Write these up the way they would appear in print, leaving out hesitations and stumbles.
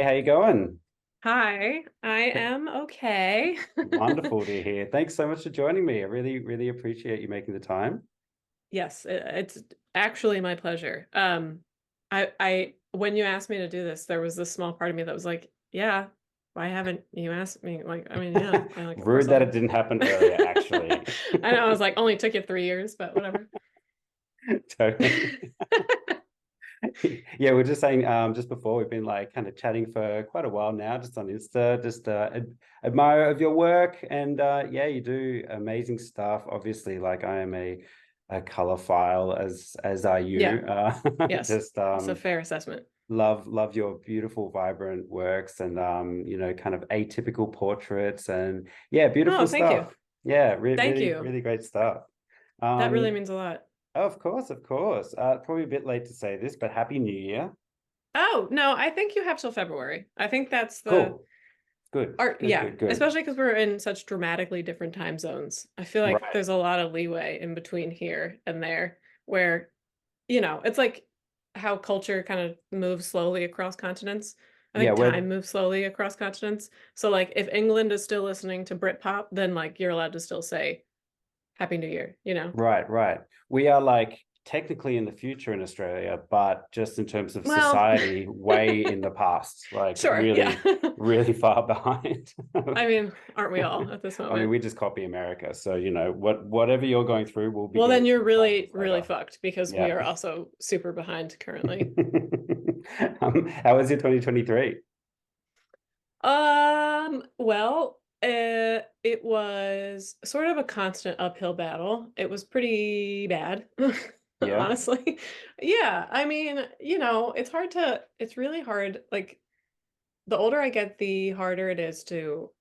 how you going? Hi, I am okay. Wonderful to hear. Thanks so much for joining me. I really, really appreciate you making the time. Yes, it's actually my pleasure. When you asked me to do this, there was this small part of me that was like, yeah, why haven't you asked me? Like, I mean, yeah, of course Rude that it I'll. didn't happen earlier, I actually. know, I was like, only took you 3 years, but whatever. Totally. Yeah, we're just saying, just before we've been like kind of chatting for quite a while now, just on Insta, just admire of your work, and yeah, you do amazing stuff. Obviously, like I am a color file as are Yeah, you. yes, Just it's a fair assessment. love your beautiful vibrant works, and kind of atypical portraits, and yeah, Oh, beautiful thank you. stuff. Yeah, Thank really you. really great stuff. That really um means a lot. of course, of course. Probably a bit late to say this, but happy new year. Oh, no, I think you have till February. I think that's the Cool. Good, art, good, yeah, good, good. especially because we're in such dramatically different time zones. I feel like Right. there's a lot of leeway in between here and there where, it's like how culture kind of moves slowly across continents. I Yeah, think we're time moves slowly across continents. So like if England is still listening to Britpop, then like you're allowed to still say Happy New Year, you know? right, right. We are like technically in the future in Australia, but just in terms of Well, society, way in the past, like sure, yeah. really, really far behind. I mean, aren't we all at this I mean, moment? we just copy America. So, whatever you're going through, we'll be Well, then going you're through five really, years really later. fucked because we Yeah. are also super behind currently. How was your 2023? It was sort of a constant uphill battle. It was pretty bad, Yeah. honestly. Yeah, I mean, it's really hard. Like the older I get, the harder it is to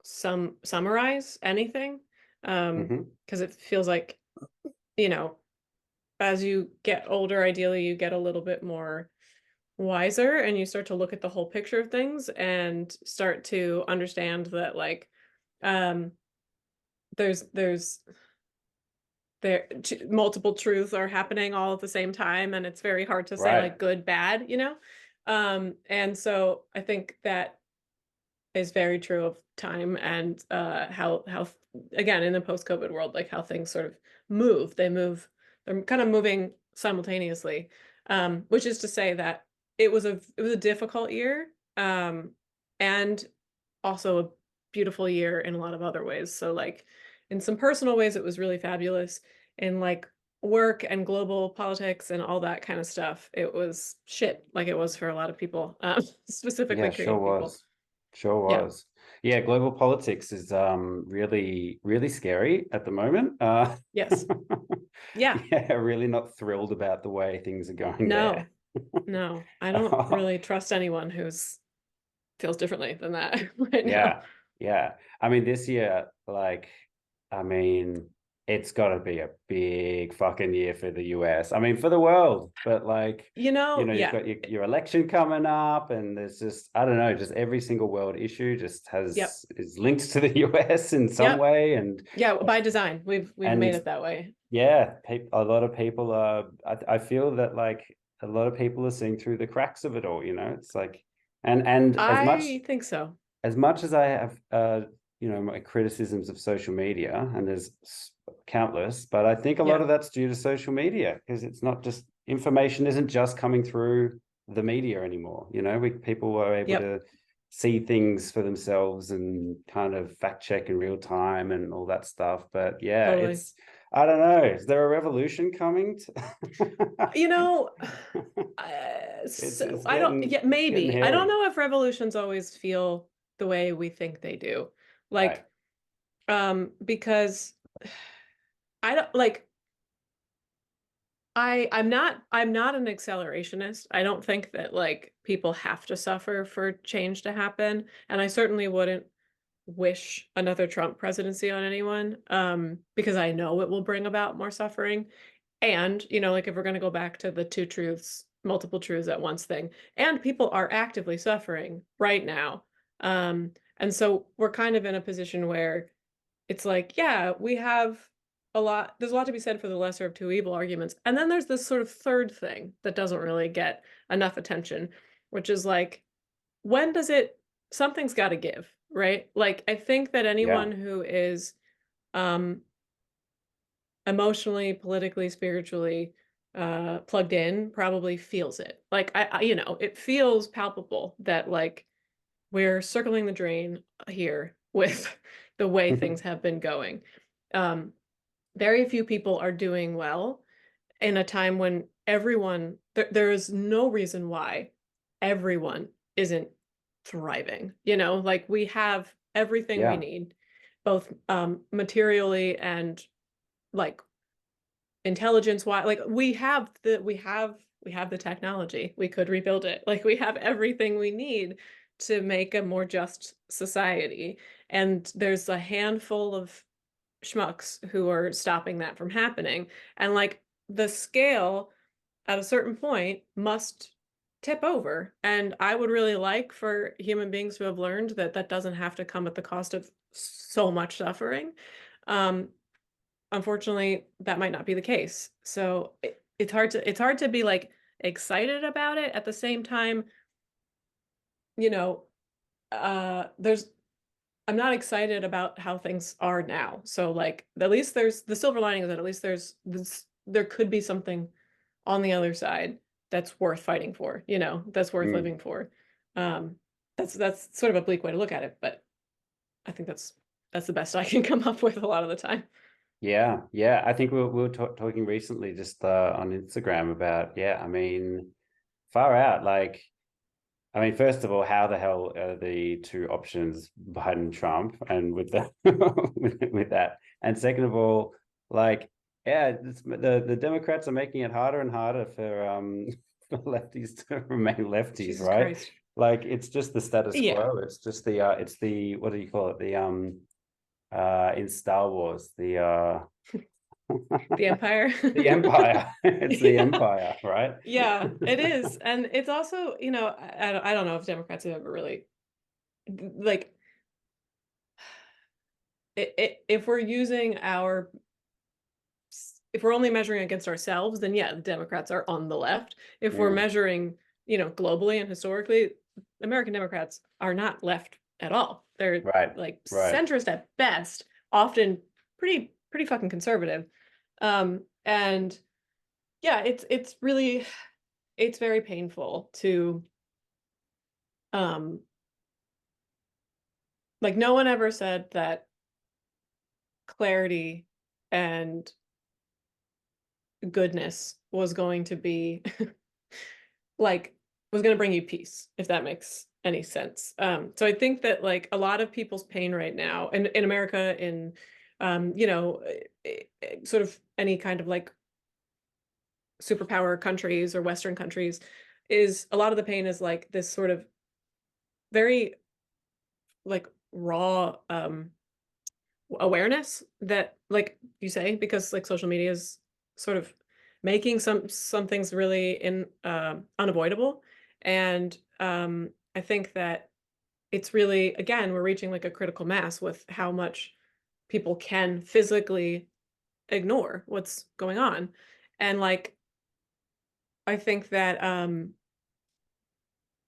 summarize anything. Hmm. Because it feels like, you know, as you get older, ideally you get a little bit more wiser and you start to look at the whole picture of things and start to understand that like um there's multiple truths are happening all at the same time and it's very hard to say like Right. good bad, and so I think that is very true of time and how again in the post-COVID world like how things sort of they're kind of moving simultaneously, which is to say that it was a difficult year, and also a beautiful year in a lot of other ways. So like in some personal ways it was really fabulous. In like work and global politics and all that kind of stuff it was shit like it was for a lot of people, specifically Yeah, sure creative people. was. Sure Yeah. was. Yeah, global politics is really, really scary at the moment. Yes. Yeah. Yeah, really not thrilled about the way things are going there. No. No. I don't really trust anyone who's feels differently than that right now. Yeah, yeah. I mean, this year, like, I mean, it's got to be a big fucking year for the US. I mean, for the world, but like, you've Yeah. got your election coming up, and there's just, I don't know, just every single world issue just Yep. is linked to the US in some Yep. way, Yeah, by design. We've made and it that way. yeah, a lot of people are. I feel that like a lot of people are seeing through the cracks of it all. It's like, and I think so. as much as I have, my criticisms of social media, and there's countless, but I think a lot Yeah. of that's due to social media because it's not just information isn't just coming through the media anymore. People are able Yep. to see things for themselves and kind of fact check in real time and all that stuff. But yeah, Totally. I don't know. Is there a revolution coming? You know, It's I don't, getting yeah, it's getting maybe. I don't hairy. know if revolutions always feel the way we think they do. Right. Like, because I don't like I'm not an accelerationist. I don't think that like people have to suffer for change to happen. And I certainly wouldn't wish another Trump presidency on anyone, because I know it will bring about more suffering. And, like if we're going to go back to the two truths, multiple truths at once thing, and people are actively suffering right now. And so we're kind of in a position where it's like, yeah, there's a lot to be said for the lesser of two evil arguments. And then there's this sort of third thing that doesn't really get enough attention, which is like when does it, something's got to give, right? Like, I think that anyone who is emotionally, politically, spiritually plugged in probably feels it. Like, you know, it feels palpable that like we're circling the drain here with the way things have been going. Very few people are doing well in a time when everyone, there is no reason why everyone isn't thriving. You know, like we have everything we Yeah. need, both materially and like intelligence wise. Like we have the technology. We could rebuild it. Like we have everything we need to make a more just society. And there's a handful of schmucks who are stopping that from happening. And like the scale at a certain point must tip over. And I would really like for human beings to have learned that that doesn't have to come at the cost of so much suffering. Unfortunately, that might not be the case. So it's hard to be like excited about it at the same time. You know, there's I'm not excited about how things are now. So like at least there's the silver lining is that at least there's this, there could be something on the other side that's worth fighting for, you know, that's worth Mm. living for. That's sort of a bleak way to look at it, but I think that's the best I can come up with a lot of the time. Yeah, yeah. I think we were talking recently just on Instagram about, yeah, I mean, far out. Like, I mean, first of all, how the hell are the two options Biden and Trump, and with that, with that, and second of all, like, yeah, the Democrats are making it harder and harder for lefties to remain lefties, Jesus right? Christ. Like, it's just the status Yeah. quo. It's just the what do you call it? In Star Wars, The Empire. the Empire. It's the Yeah. Empire, right? Yeah, it is. And it's also, you know, I don't know if Democrats have ever really like if we're using our if we're only measuring against ourselves, then yeah, the Democrats are on the left. If we're Mm, measuring, you know, globally and historically, American Democrats are not left at all. They're right, like right. centrist at best, often pretty fucking conservative. And yeah, it's really it's very painful to um like no one ever said that clarity and goodness was going to be like was going to bring you peace, if that makes any sense. So I think that like a lot of people's pain right now in America, in you know, sort of any kind of like superpower countries or Western countries, is a lot of the pain is like this sort of very like raw awareness that like you say, because like social media is sort of making some things really unavoidable. And I think that it's really, again, we're reaching like a critical mass with how much people can physically ignore what's going on. And like I think that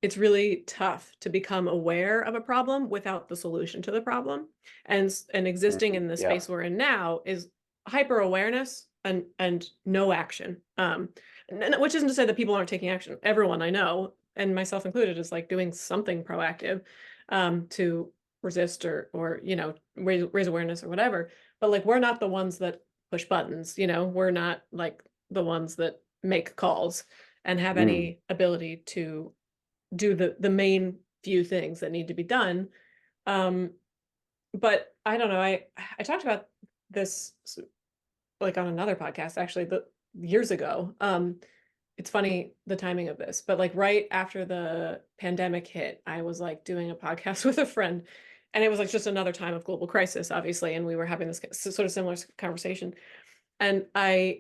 it's really tough to become aware of a problem without the solution to the problem. And existing in the Yeah. space we're in now is hyper awareness and no action. Which isn't to say that people aren't taking action. Everyone I know, and myself included, is like doing something proactive to resist or you know raise awareness or whatever. But like we're not the ones that push buttons. You know, we're not like the ones that make calls and have Mm, any ability to do the main few things that need to be done. Um, but I don't know. I talked about this like on another podcast actually, the years ago. It's funny the timing of this, but like right after the pandemic hit, I was like doing a podcast with a friend, and it was like just another time of global crisis, obviously, and we were having this sort of similar conversation. And I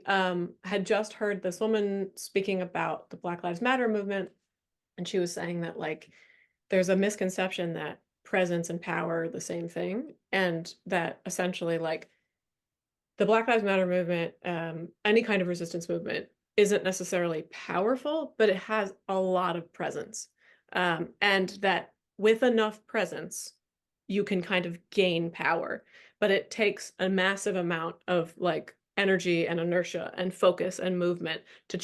had just heard this woman speaking about the Black Lives Matter movement, and she was saying that like there's a misconception that presence and power are the same thing, and that essentially like the Black Lives Matter movement, any kind of resistance movement, isn't necessarily powerful, but it has a lot of presence. And that with enough presence, you can kind of gain power, but it takes a massive amount of like energy and inertia and focus and movement to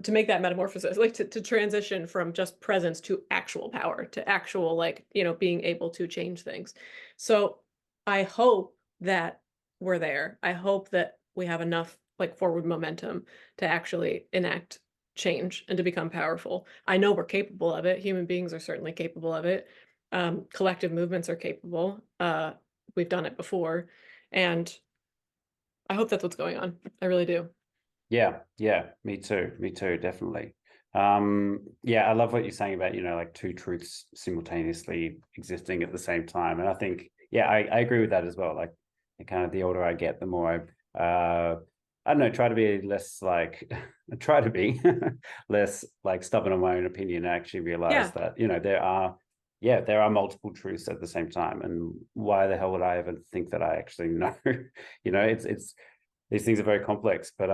to make that metamorphosis, like to transition from just presence to actual power, to actual, like, being able to change things. So I hope that we're there. I hope that we have enough like forward momentum to actually enact change and to become powerful. I know we're capable of it. Human beings are certainly capable of it. Collective movements are capable. We've done it before. And I hope that's what's going on. I really do. Yeah, yeah, me too, definitely. Yeah, I love what you're saying about, like two truths simultaneously existing at the same time. And I think, yeah, I agree with that as well. Like, kind of the older I get, the more I don't know, try to be less like, try to be less like stubborn on my own opinion and actually realize Yeah, that, there are multiple truths at the same time. And why the hell would I ever think that I actually know? It's these things are very complex. But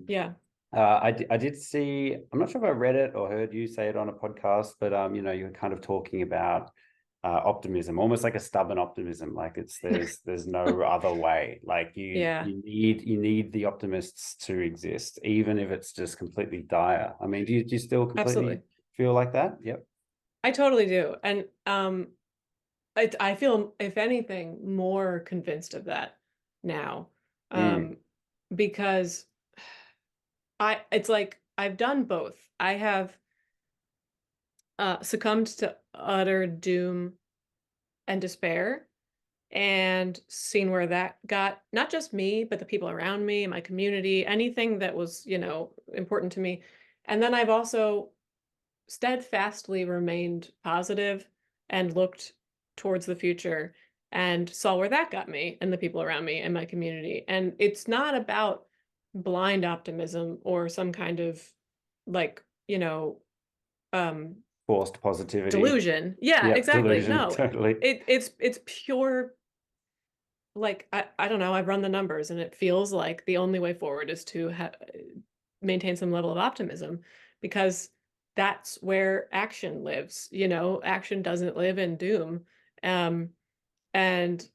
yeah. I did see. I'm not sure if I read it or heard you say it on a podcast, but you were kind of talking about optimism, almost like a stubborn optimism. Like there's no other way. Like you Yeah, you need the optimists to exist, even if it's just completely dire. I mean, do you still completely absolutely. feel like that? Yep. I totally do. And I feel, if anything, more convinced of that now. Mm, Um, because it's like I've done both. I have succumbed to utter doom and despair and seen where that got not just me, but the people around me, my community, anything that was, important to me. And then I've also steadfastly remained positive and looked towards the future and saw where that got me and the people around me and my community. And it's not about blind optimism or some kind of like, um forced positivity. delusion. Yeah, Yep, exactly. delusion, No. totally. It's pure, like I don't know, I've run the numbers and it feels like the only way forward is to maintain some level of optimism, because that's where action lives. Action doesn't live in doom. um and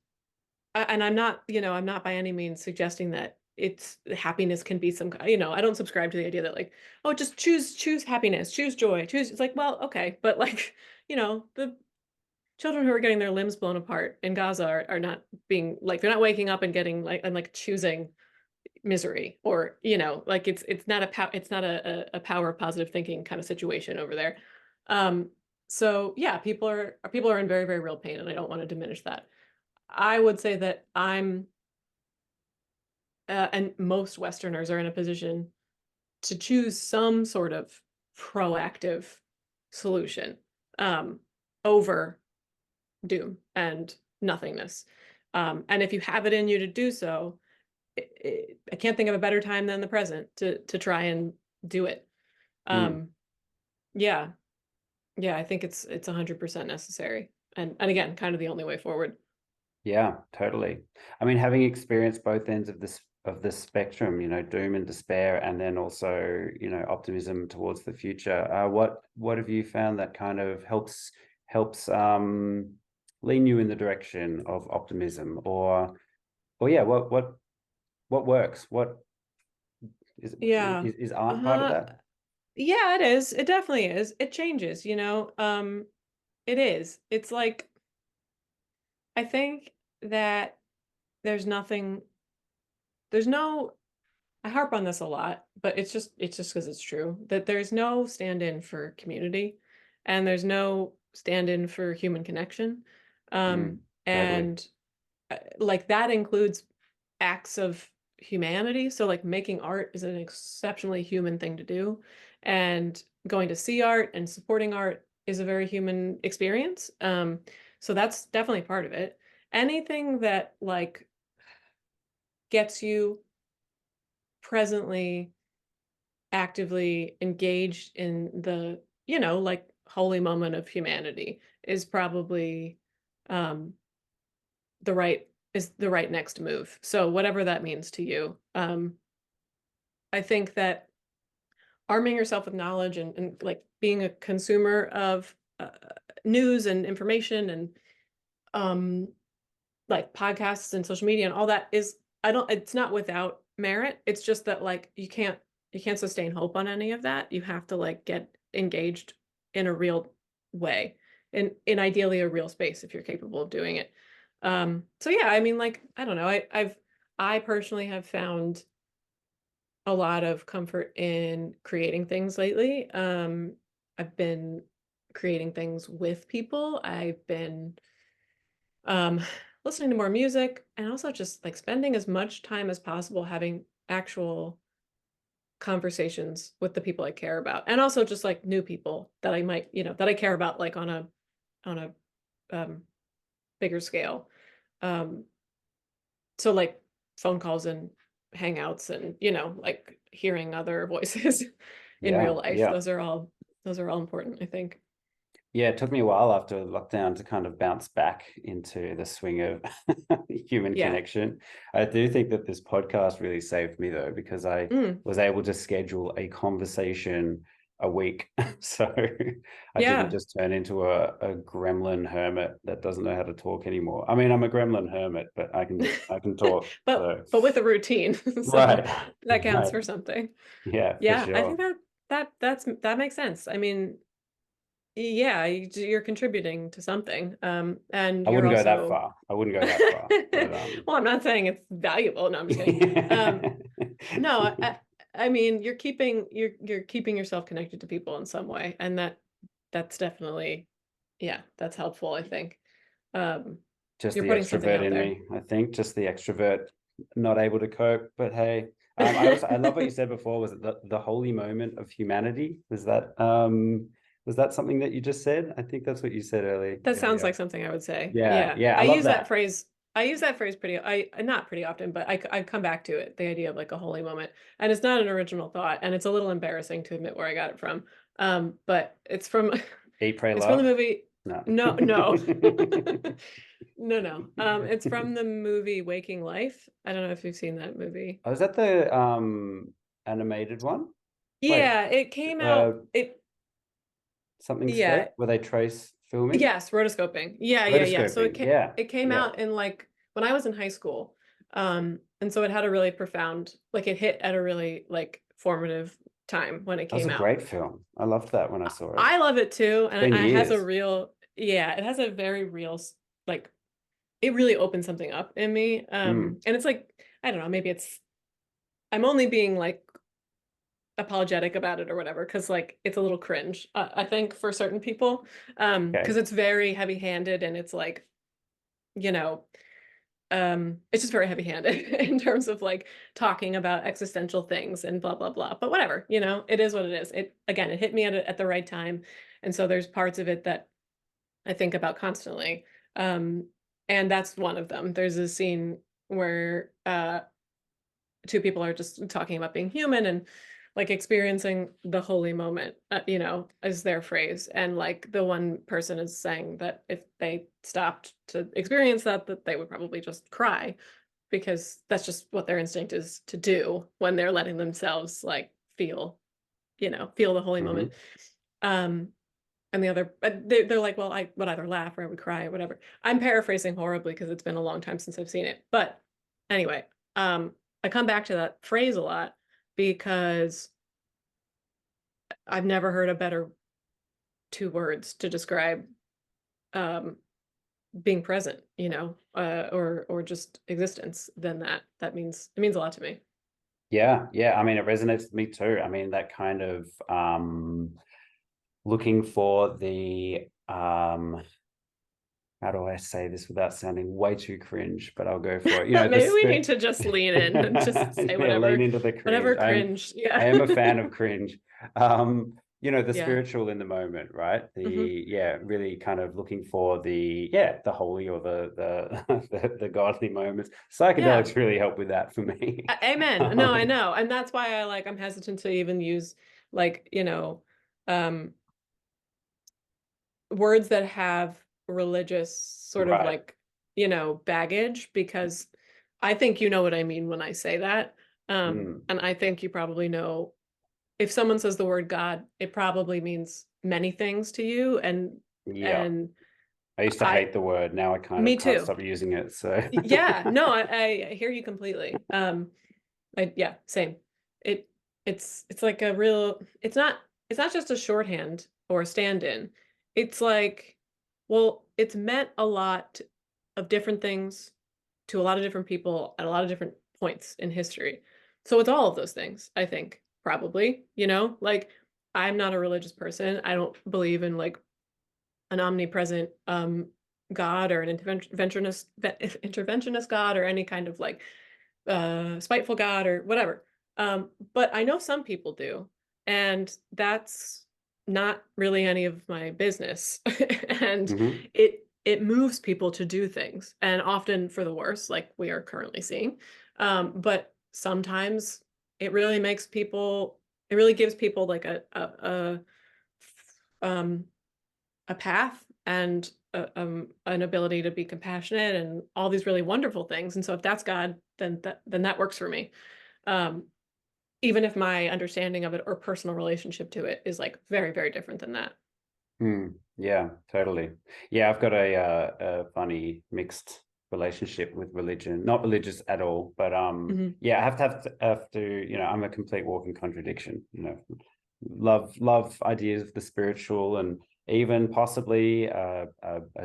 and I'm not by any means suggesting that it's happiness can be some I don't subscribe to the idea that like, oh, just choose happiness, choose joy, choose. It's like, well, okay, but like, the children who are getting their limbs blown apart in Gaza are not being like, they're not waking up and getting like, and like choosing misery, or like it's not it's not a power of positive thinking kind of situation over there. um so yeah, people are in very, very real pain, and I don't want to diminish that. I would say that I'm and most Westerners are in a position to choose some sort of proactive solution um over doom and nothingness. And if you have it in you to do so, I can't think of a better time than the present to try and do it. Mm. Um, yeah, yeah, I think it's 100% necessary, and again, kind of the only way forward. Yeah, totally. I mean, having experienced both ends of this spectrum, doom and despair, and then also, optimism towards the future. What have you found that kind of helps lean you in the direction of optimism, or yeah, what works? What is Yeah. is art part of Uh, that? yeah, it is. It definitely is. It changes, it is. It's like, I think that there's nothing, there's no, I harp on this a lot, but it's just because it's true that there's no stand-in for community, and there's no stand-in for human connection. Mm, totally. And like that includes acts of humanity. So like making art is an exceptionally human thing to do, and going to see art and supporting art is a very human experience. So that's definitely part of it. Anything that like gets you presently actively engaged in the, like holy moment of humanity is probably um the right next move. So whatever that means to you. I think that arming yourself with knowledge and like being a consumer of news and information and like podcasts and social media and all that is, it's not without merit. It's just that like you can't sustain hope on any of that. You have to like get engaged in a real way, in ideally a real space if you're capable of doing it. So yeah, I mean, like, I don't know. I personally have found a lot of comfort in creating things lately. I've been creating things with people. I've been um listening to more music, and also just like spending as much time as possible having actual conversations with the people I care about, and also just like new people that I might, that I care about, like on a um bigger scale. Um so like phone calls and hangouts and, like hearing other voices in Yeah, real life. yeah. Those are all important, I think. Yeah, it took me a while after lockdown to kind of bounce back into the swing of human Yeah. connection. I do think that this podcast really saved me though, because I Mm, was able to schedule a conversation a week. So I didn't yeah. just turn into a gremlin hermit that doesn't know how to talk anymore. I mean, I'm a gremlin hermit, but I can talk. So But with a routine. So right. that counts Right. for something. Yeah, for Yeah, I sure. think that makes sense. I mean, yeah, you're contributing to something. And I you're wouldn't go that also far. I wouldn't go that far. But well, I'm not saying it's valuable. No, I'm just kidding. No, I mean, you're keeping yourself connected to people in some way, and that's definitely, yeah, that's helpful, I think. Um, just you're the putting something extrovert out in there. me, I think. Just the extrovert, not able to cope. But hey, I love what you said before. Was it the holy moment of humanity? Was that something that you just said? I think that's what you said earlier. That sounds Earlier. like something I would say. Yeah, Yeah. yeah, I I love use that that. phrase. I use that phrase not pretty often, but I come back to it, the idea of like a holy moment. And it's not an original thought, and it's a little embarrassing to admit where I got it from. But it's from Eat, pray, it's from the love. movie. No. No, no. No, no. It's from the movie Waking Life. I don't know if you've seen that movie. Oh, is that the animated one? Wait, Yeah, it came uh, out. something Yeah, scope where they trace filming? yes, rotoscoping. Yeah, yeah, yeah. So Rotoscoping. Yeah, it came yeah. out in like when I was in high school. And so it had a really profound, like it hit at a really like formative time when it That was came a out. great film. I loved that when I saw it. I love it too, It's and been it has a years. real, yeah, it has a very real like it really opened something up in me. Mm, And it's like, I don't know, maybe I'm only being like apologetic about it or whatever, because like it's a little cringe, I think, for certain people. okay. Because it's very heavy-handed, and it's like, you know, it's just very heavy-handed in terms of like talking about existential things and blah blah blah. But whatever, it is what it is. It, again, it hit me at the right time, and so there's parts of it that I think about constantly. Um, and that's one of them. There's a scene where two people are just talking about being human and like experiencing the holy moment, is their phrase. And like the one person is saying that if they stopped to experience that they would probably just cry, because that's just what their instinct is to do when they're letting themselves like feel the holy Hmm. moment. Um, and the other, they're like, well, I would either laugh or I would cry or whatever. I'm paraphrasing horribly because it's been a long time since I've seen it. But anyway, I come back to that phrase a lot because I've never heard a better two words to describe um, being present, or just existence than that. It means a lot to me. Yeah, yeah. I mean, it resonates with me too. I mean, that kind of looking for the how do I say this without sounding way too cringe, but I'll go for it. The Maybe we need spirit. to just lean in and just say Yeah, lean whatever, into the whatever cringe. cringe. I Yeah. am a fan of cringe. The Yeah. spiritual in the moment, right? Hmm. Really kind of looking for the holy or the godly moments. Yeah. Psychedelics really help with that for me. Amen. No, I know. And that's why I'm hesitant to even use like, um, words that have religious sort of Right. like, baggage, because I think you know what I mean when I say that. Mm. And I think you probably know if someone says the word God, it probably means many things to you. Yeah. And I used to I, hate the word. Now I kind me of can't too. stop using it. So Yeah, no, I hear you completely. Yeah, same. It it's like a real, it's not just a shorthand or a stand-in. It's like, well, it's meant a lot of different things to a lot of different people at a lot of different points in history. So it's all of those things, I think, probably, like I'm not a religious person. I don't believe in like an omnipresent God or an interventionist God or any kind of like spiteful God or whatever. But I know some people do, and that's not really any of my business. And Mhm. it moves people to do things, and often for the worse, like we are currently seeing. But sometimes it really makes people, it really gives people like um, a path and an ability to be compassionate and all these really wonderful things. And so if that's God, then that works for me. Um, Even if my understanding of it or personal relationship to it is like very, very different than that. Yeah, totally. Yeah, I've got a funny mixed relationship with religion. Not religious at all, but Hmm. yeah, I have to, I'm a complete walking contradiction. Love ideas of the spiritual and even possibly a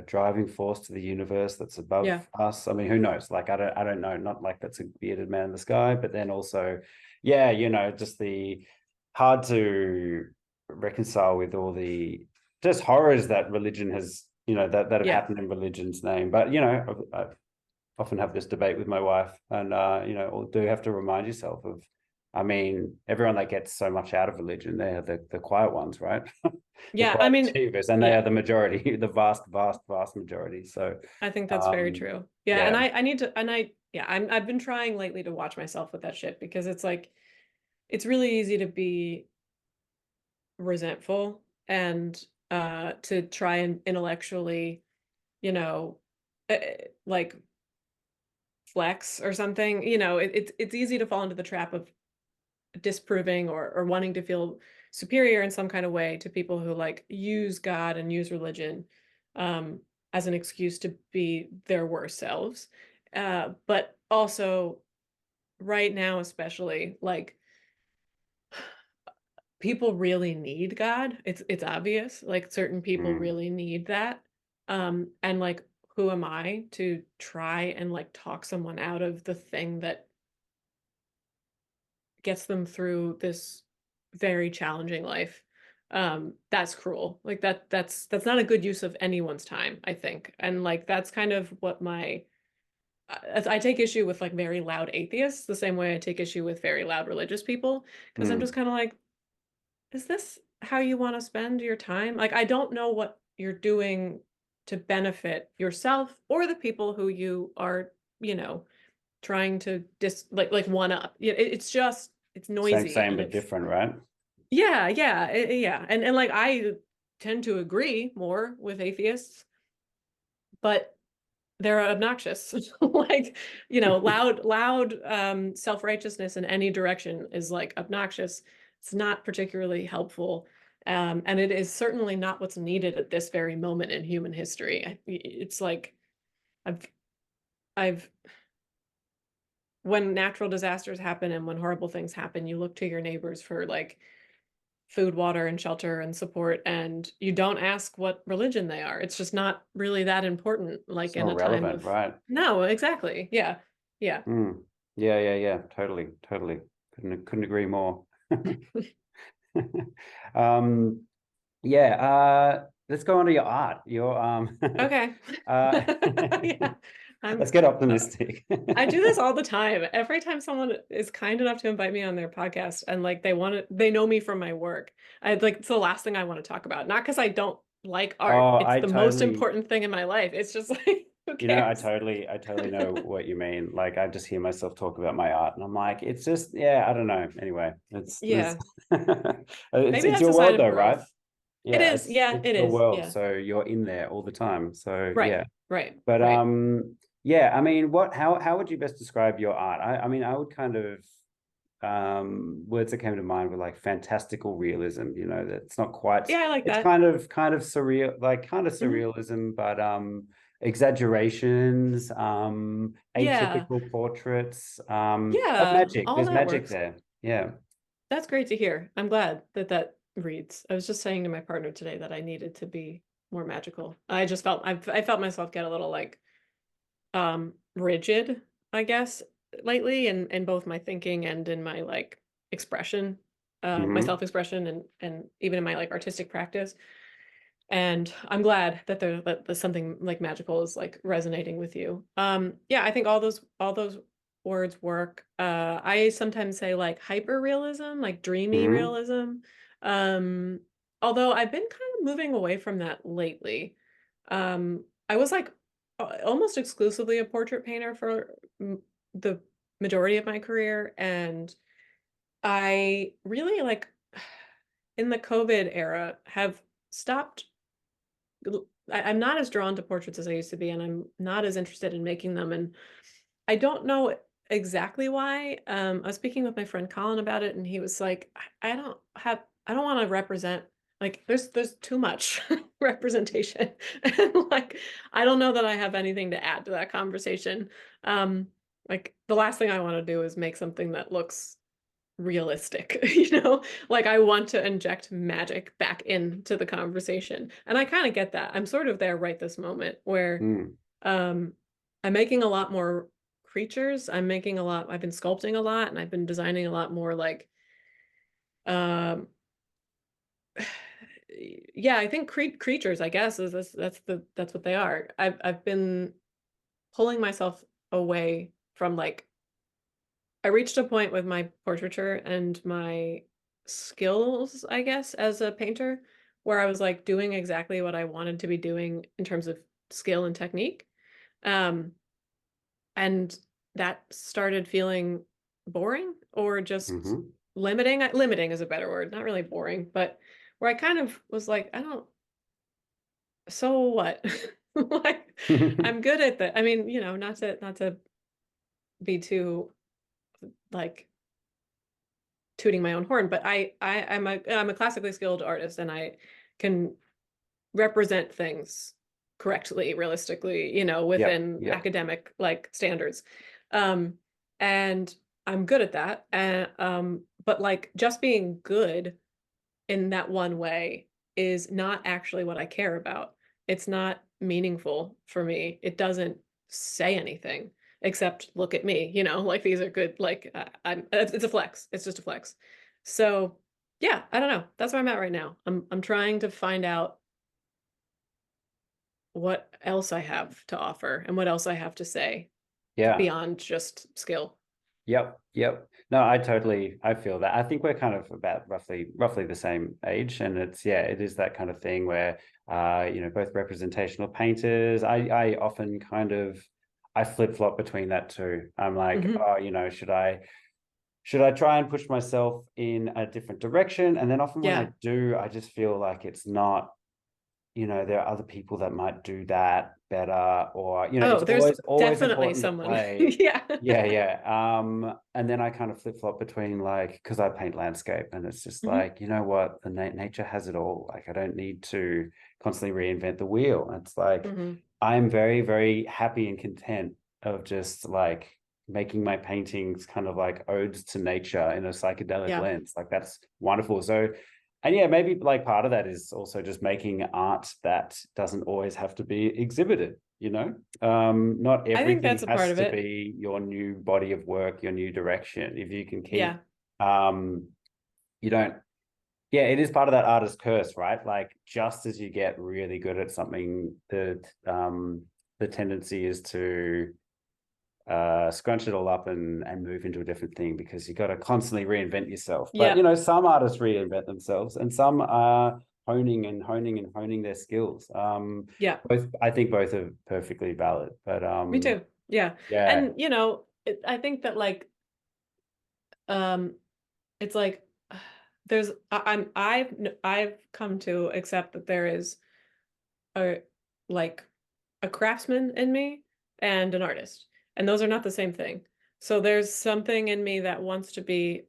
driving force to the universe that's above Yeah. us. I mean, who knows? Like, I don't know. Not like that's a bearded man in the sky, but then also, yeah, just the hard to reconcile with all the just horrors that religion has, that have Yeah. happened in religion's name. But I often have this debate with my wife, and do have to remind yourself of. I mean, everyone that gets so much out of religion, they are the quiet ones, right? The Yeah. I quiet mean, achievers, and they are yeah, the majority, the vast, vast, vast majority. So, I think that's very um, true. Yeah. And yeah, I need to, and yeah, I've been trying lately to watch myself with that shit because it's like, it's really easy to be resentful and to try and intellectually, you know, like flex or something. It's easy to fall into the trap of disproving or wanting to feel superior in some kind of way to people who like use God and use religion um, as an excuse to be their worst selves. But also right now, especially like people really need God. It's obvious. Like certain people mm, really need that. And like who am I to try and like talk someone out of the thing that gets them through this very challenging life? That's cruel. Like that's not a good use of anyone's time, I think. And like that's kind of what I take issue with like very loud atheists the same way I take issue with very loud religious people because I'm just mm. kind of like, is this how you want to spend your time? Like, I don't know what you're doing to benefit yourself or the people who you are, you know, trying to like one up. It's just it's Same, noisy same, and but it's different, right? yeah, yeah, yeah. And like I tend to agree more with atheists, but they're obnoxious. Like, loud self-righteousness in any direction is like obnoxious. It's not particularly helpful. And it is certainly not what's needed at this very moment in human history. It's like I've I've when natural disasters happen and when horrible things happen, you look to your neighbors for like food, water, and shelter and support, and you don't ask what religion they are. It's just not really that important, like It's in not a time relevant, of right? no, exactly. Yeah. Yeah. Mm. Yeah, yeah, yeah. Totally, totally. Couldn't agree more. um, yeah. Let's go on to your art. Your Okay. uh, Yeah. I'm let's get uh, optimistic. I do this all the time. Every time someone is kind enough to invite me on their podcast and like they know me from my work. I like it's the last thing I want to talk about. Not because I don't like art. Oh, It's I the most totally, important thing in my life. It's just like who I cares? totally know what you mean. Like, I just hear myself talk about my art, and I'm like, it's just, yeah, I don't know. Anyway, it's this, Yeah. it's Maybe it's that's a your sign world of though, right? growth. It Yeah, is. it's Yeah, it's it your is. world, Yeah. so you're in there all the time. So Right. yeah, Right. but Right. yeah, I mean, how would you best describe your art? I mean, I would kind of words that came to mind were like fantastical realism, you know, that's not quite, Yeah, I like it's that. kind of surreal, like kind of Hmm. surrealism, but exaggerations, Yeah. atypical portraits, but Yeah, magic, all there's that magic works. there. Yeah. That's great to hear. I'm glad that that reads. I was just saying to my partner today that I needed to be more magical. I just felt I felt myself get a little like rigid, I guess, lately in both my thinking and in my like expression, my Hmm. self-expression and even in my like artistic practice. And I'm glad that there's something like magical is like resonating with you. Yeah, I think all those words work. I sometimes say like hyper realism, like dreamy Hmm. realism. Um, Although I've been kind of moving away from that lately. I was like almost exclusively a portrait painter for the majority of my career, and I really like in the COVID era have stopped I'm not as drawn to portraits as I used to be, and I'm not as interested in making them. And I don't know exactly why. I was speaking with my friend Colin about it, and he was like, I don't want to represent, like, there's too much representation. And like, I don't know that I have anything to add to that conversation. Um, like, the last thing I want to do is make something that looks realistic, like I want to inject magic back into the conversation. And I kind of get that. I'm sort of there right this moment where Mm. um I'm making a lot more creatures. I've been sculpting a lot and I've been designing a lot more like um yeah, I think creatures, I guess, is that's what they are. I've been pulling myself away from like I reached a point with my portraiture and my skills, I guess, as a painter, where I was like doing exactly what I wanted to be doing in terms of skill and technique. Um, and that started feeling boring or just Hmm. limiting. Limiting is a better word, not really boring, but where I kind of was like, I don't, so what? Like, I'm good at that. I mean, not to be too like tooting my own horn, but I'm a classically skilled artist and I can represent things correctly, realistically, Yep. within Yep. academic like standards. Um, and I'm good at that. And but like just being good in that one way is not actually what I care about. It's not meaningful for me. It doesn't say anything except look at me, like these are good, like it's a flex. It's just a flex. So, yeah, I don't know. That's where I'm at right now. I'm trying to find out what else I have to offer and what else I have to say Yeah. beyond just skill. Yep, yep. No, I feel that. I think we're kind of about roughly the same age, and it's yeah, it is that kind of thing where both representational painters. I often kind of I flip-flop between that too. I'm like, Hmm. oh, should I try and push myself in a different direction? And then often when I Yeah. do, I just feel like it's not, there are other people that might do that better, or it's Oh, there's always definitely important to someone. play. Yeah. Yeah, yeah. And then I kind of flip-flop between, like, because I paint landscape, and it's just Hmm. like, you know what, the nature has it all. Like, I don't need to constantly reinvent the wheel. It's like Hmm. I'm very, very happy and content of just like making my paintings kind of like odes to nature in a psychedelic Yeah. lens. Like, that's wonderful. So, and yeah, maybe like part of that is also just making art that doesn't always have to be exhibited, not I think that's everything a part has of to it. be your new body of work, your new direction. If you can keep, Yeah. you don't, yeah, it is part of that artist curse, right? Like, just as you get really good at something, the tendency is to scrunch it all up and move into a different thing, because you got to constantly reinvent yourself. But Yeah. some artists reinvent themselves, and some are honing their skills. Yeah. Both, I think both are perfectly valid. But Me too. Yeah. yeah. And I think that like um it's like there's I've come to accept that there is a like a craftsman in me and an artist. And those are not the same thing. So there's something in me that wants to be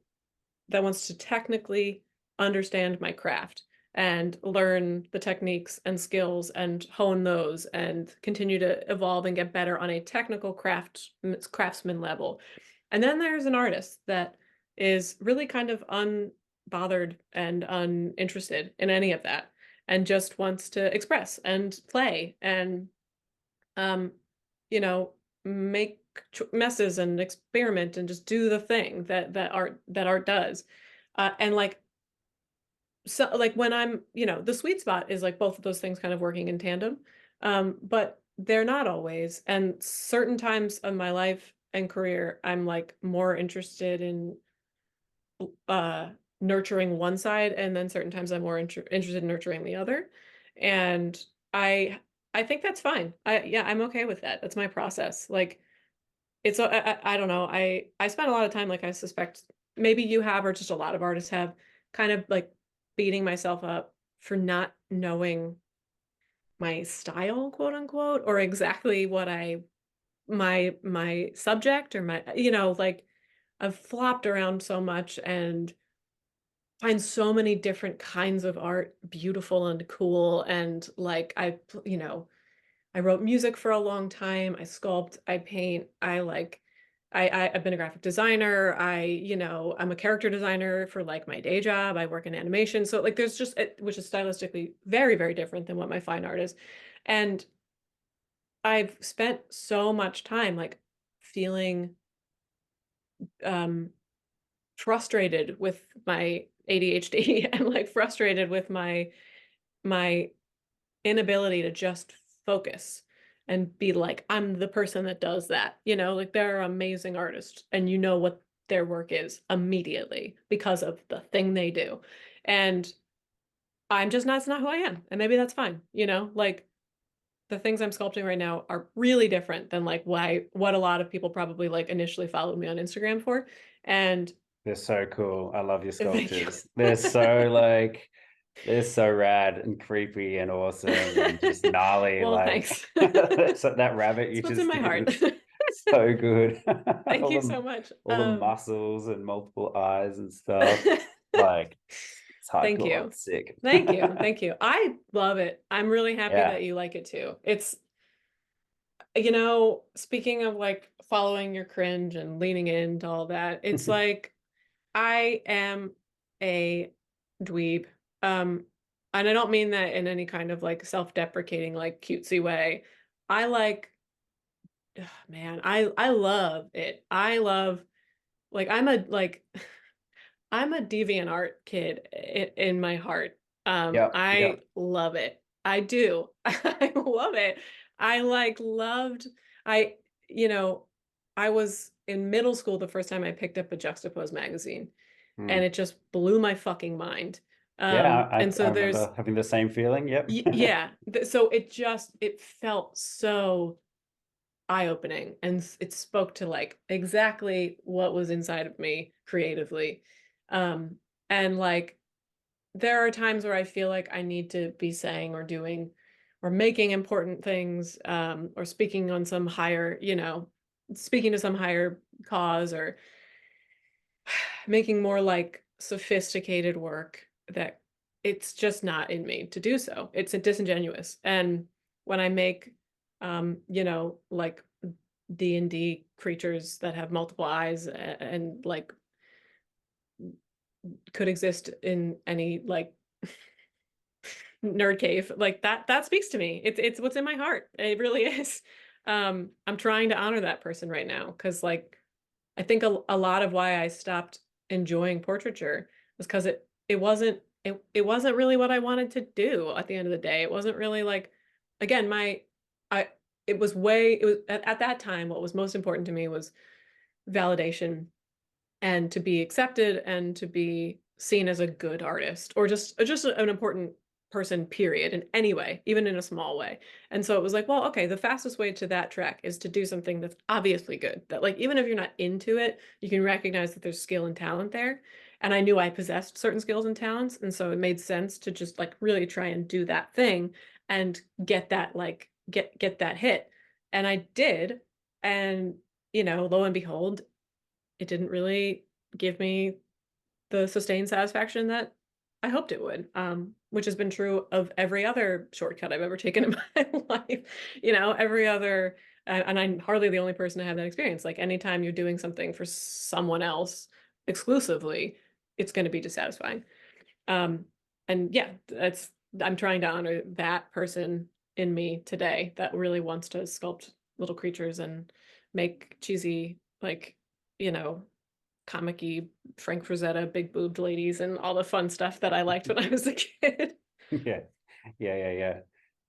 wants to technically understand my craft and learn the techniques and skills and hone those and continue to evolve and get better on a technical craftsman level. And then there's an artist that is really kind of unbothered and uninterested in any of that and just wants to express and play and um you know make messes and experiment and just do the thing that art does. And like, so like when I'm, the sweet spot is like both of those things kind of working in tandem. But they're not always. And certain times of my life and career, I'm like more interested in uh nurturing one side, and then certain times I'm more interested in nurturing the other. And I I think that's fine. I'm okay with that. That's my process. Like it's I don't know. I spent a lot of time, like I suspect maybe you have, or just a lot of artists have, kind of like beating myself up for not knowing my style, quote unquote, or exactly what my subject or my, like I've flopped around so much and find so many different kinds of art beautiful and cool. And like I wrote music for a long time. I sculpt, I paint, I've been a graphic designer. I'm a character designer for like my day job. I work in animation. So like there's just which is stylistically very, very different than what my fine art is. And I've spent so much time like feeling um frustrated with my ADHD and like frustrated with my inability to just focus and be like, I'm the person that does that. Like there are amazing artists and you know what their work is immediately because of the thing they do. And I'm just not, it's not who I am. And maybe that's fine. Like the things I'm sculpting right now are really different than like what a lot of people probably like initially followed me on Instagram for. And They're so cool. I love your thank you. sculptures. They're so rad and creepy and awesome and just gnarly. Well, Like thanks. so that rabbit you It's what's in just my did heart. was so good. Thank all you the so much. all the muscles and multiple eyes and stuff. Like it's Thank hardcore. you. It's sick. Thank you. Thank you. I love it. I'm really happy Yeah. that you like it too. It's, speaking of like following your cringe and leaning into all that, it's like I am a dweeb. Um, and I don't mean that in any kind of like self-deprecating, like cutesy way. I like, ugh, man, I love it. I love like I'm a deviant art kid in my heart. Yep. I Yep. love it. I do. I love it. I like loved I you know, I was in middle school the first time I picked up a Juxtapose magazine, and Hmm. it just blew my fucking mind. Yeah, And I so there's remember having the same feeling. Yep. yeah, so it felt so eye-opening, and it spoke to like exactly what was inside of me creatively. um and like there are times where I feel like I need to be saying or doing or making important things, or speaking on some higher, speaking to some higher cause, or making more like sophisticated work that it's just not in me to do so. It's disingenuous. And when I make like D&D creatures that have multiple eyes and like could exist in any like nerd cave, like that speaks to me. It's what's in my heart. It really is. I'm trying to honor that person right now because like I think a lot of why I stopped enjoying portraiture was because it wasn't really what I wanted to do at the end of the day. It wasn't really like, again, I it was at that time what was most important to me was validation and to be accepted and to be seen as a good artist, or just an important person, period, in any way, even in a small way. And so it was like, well, okay, the fastest way to that track is to do something that's obviously good, that like even if you're not into it, you can recognize that there's skill and talent there. And I knew I possessed certain skills and talents, and so it made sense to just like really try and do that thing and get that like get that hit. And I did. And lo and behold, it didn't really give me the sustained satisfaction that I hoped it would, which has been true of every other shortcut I've ever taken in my life. Every other, and I'm hardly the only person to have that experience. Like anytime you're doing something for someone else exclusively, it's going to be dissatisfying. And yeah, I'm trying to honor that person in me today that really wants to sculpt little creatures and make cheesy, like, you know, comic-y Frank Frazetta, big boobed ladies and all the fun stuff that I liked when I was a kid. Yeah, yeah.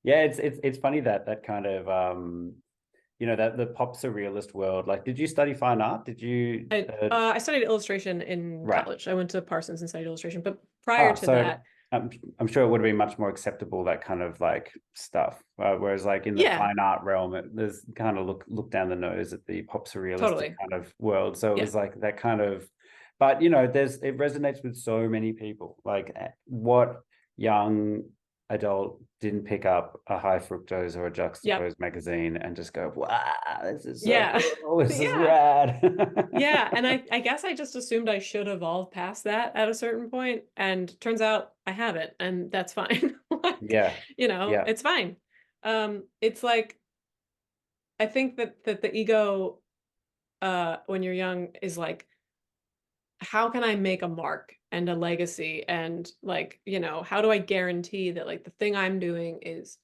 It's funny that kind of that the pop surrealist world. Like, did you study fine art? Did you? I studied illustration in Right. college. I went to Parsons and studied illustration, but prior Ah, to so that, I'm sure it would have been much more acceptable, that kind of like stuff. Whereas like in the yeah, fine art realm, there's kind of look down the nose at the pop surrealistic totally. kind of world. So it Yeah. was like that kind of, but it resonates with so many people. Like what young adult didn't pick up a hi-fructose or a Yep. juxtapose magazine and just go, wow, this is so Yeah. cool, this is Yeah. rad. Yeah. And I guess I just assumed I should evolve past that at a certain point, and turns out I haven't, and that's fine. Like, Yeah, yeah. it's fine. It's like I think that the ego when you're young is like, how can I make a mark and a legacy, and like, how do I guarantee that like the thing I'm doing is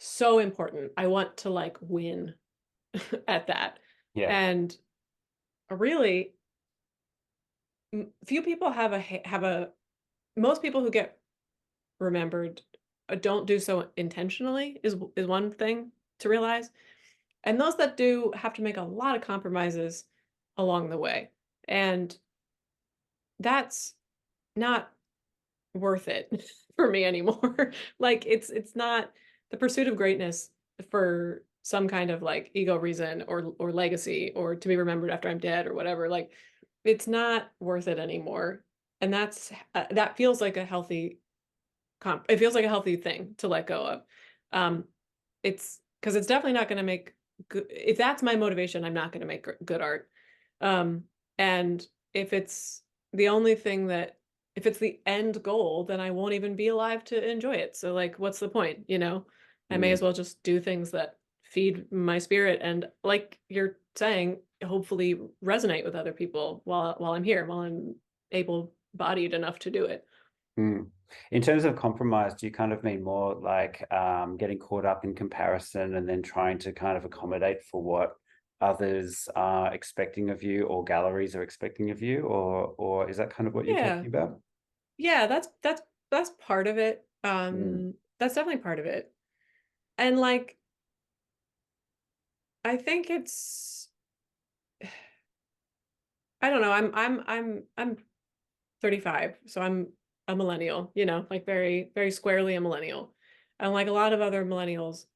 so important? I want to like win at that. Yeah. And really few people have a most people who get remembered don't do so intentionally, is one thing to realize. And those that do have to make a lot of compromises along the way. And that's not worth it for me anymore. Like it's not the pursuit of greatness for some kind of like ego reason or legacy or to be remembered after I'm dead or whatever. Like it's not worth it anymore. And that feels like a healthy it feels like a healthy thing to let go of. It's because it's definitely not going to make good. If that's my motivation, I'm not going to make good art. Um, and if it's the only thing that, if it's the end goal, then I won't even be alive to enjoy it. So like, what's the point? I may as Mm. well just do things that feed my spirit and, like you're saying, hopefully resonate with other people while I'm here, while I'm able-bodied enough to do it. Mm. In terms of compromise, do you kind of mean more like getting caught up in comparison and then trying to kind of accommodate for what others are expecting of you or galleries are expecting of you, or is that kind of what you're Yeah. talking about? Yeah, that's part of it. Mm. That's definitely part of it. And like I think it's I don't know, I'm 35, so I'm a millennial, like very, very squarely a millennial. And like a lot of other millennials,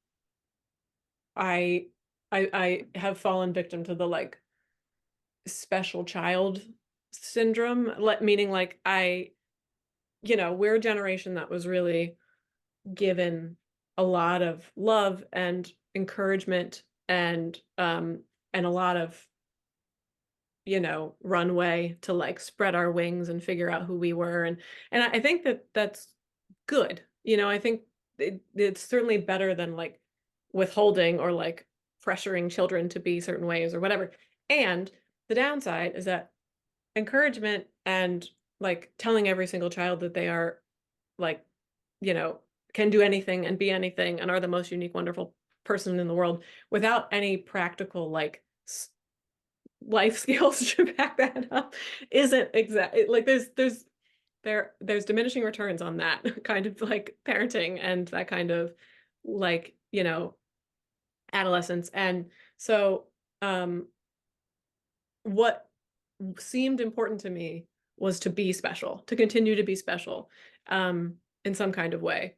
I I have fallen victim to the like special child syndrome, meaning like we're a generation that was really given a lot of love and encouragement and a lot of runway to like spread our wings and figure out who we were, and I think that that's good. I think it's certainly better than like withholding or like pressuring children to be certain ways or whatever. And the downside is that encouragement and like telling every single child that they are like you know, can do anything and be anything and are the most unique, wonderful person in the world without any practical like life skills to back that up isn't exact. Like there's diminishing returns on that kind of like parenting and that kind of like adolescence. And so what seemed important to me was to be special, to continue to be special in some kind of way.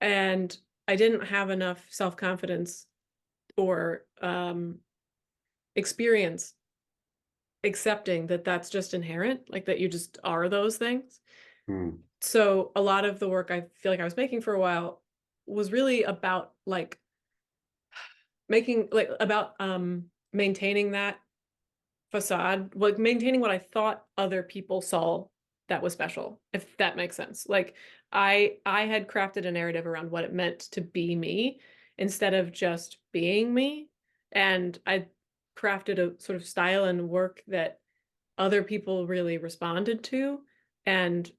And I didn't have enough self-confidence or experience accepting that that's just inherent, like that you just are those things. Mm. So a lot of the work I feel like I was making for a while was really about like making like about maintaining that facade, like maintaining what I thought other people saw that was special, if that makes sense. Like I had crafted a narrative around what it meant to be me instead of just being me. And I crafted a sort of style and work that other people really responded to. And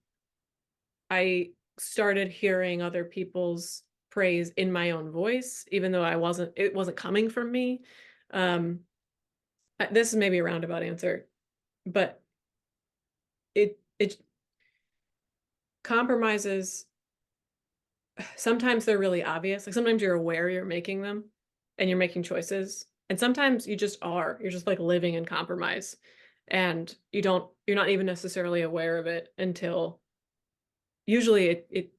I started hearing other people's praise in my own voice, even though it wasn't coming from me. Um, this is maybe a roundabout answer, but it compromises, sometimes they're really obvious. Like sometimes you're aware you're making them and you're making choices. And sometimes you're just like living in compromise and you're not even necessarily aware of it until usually it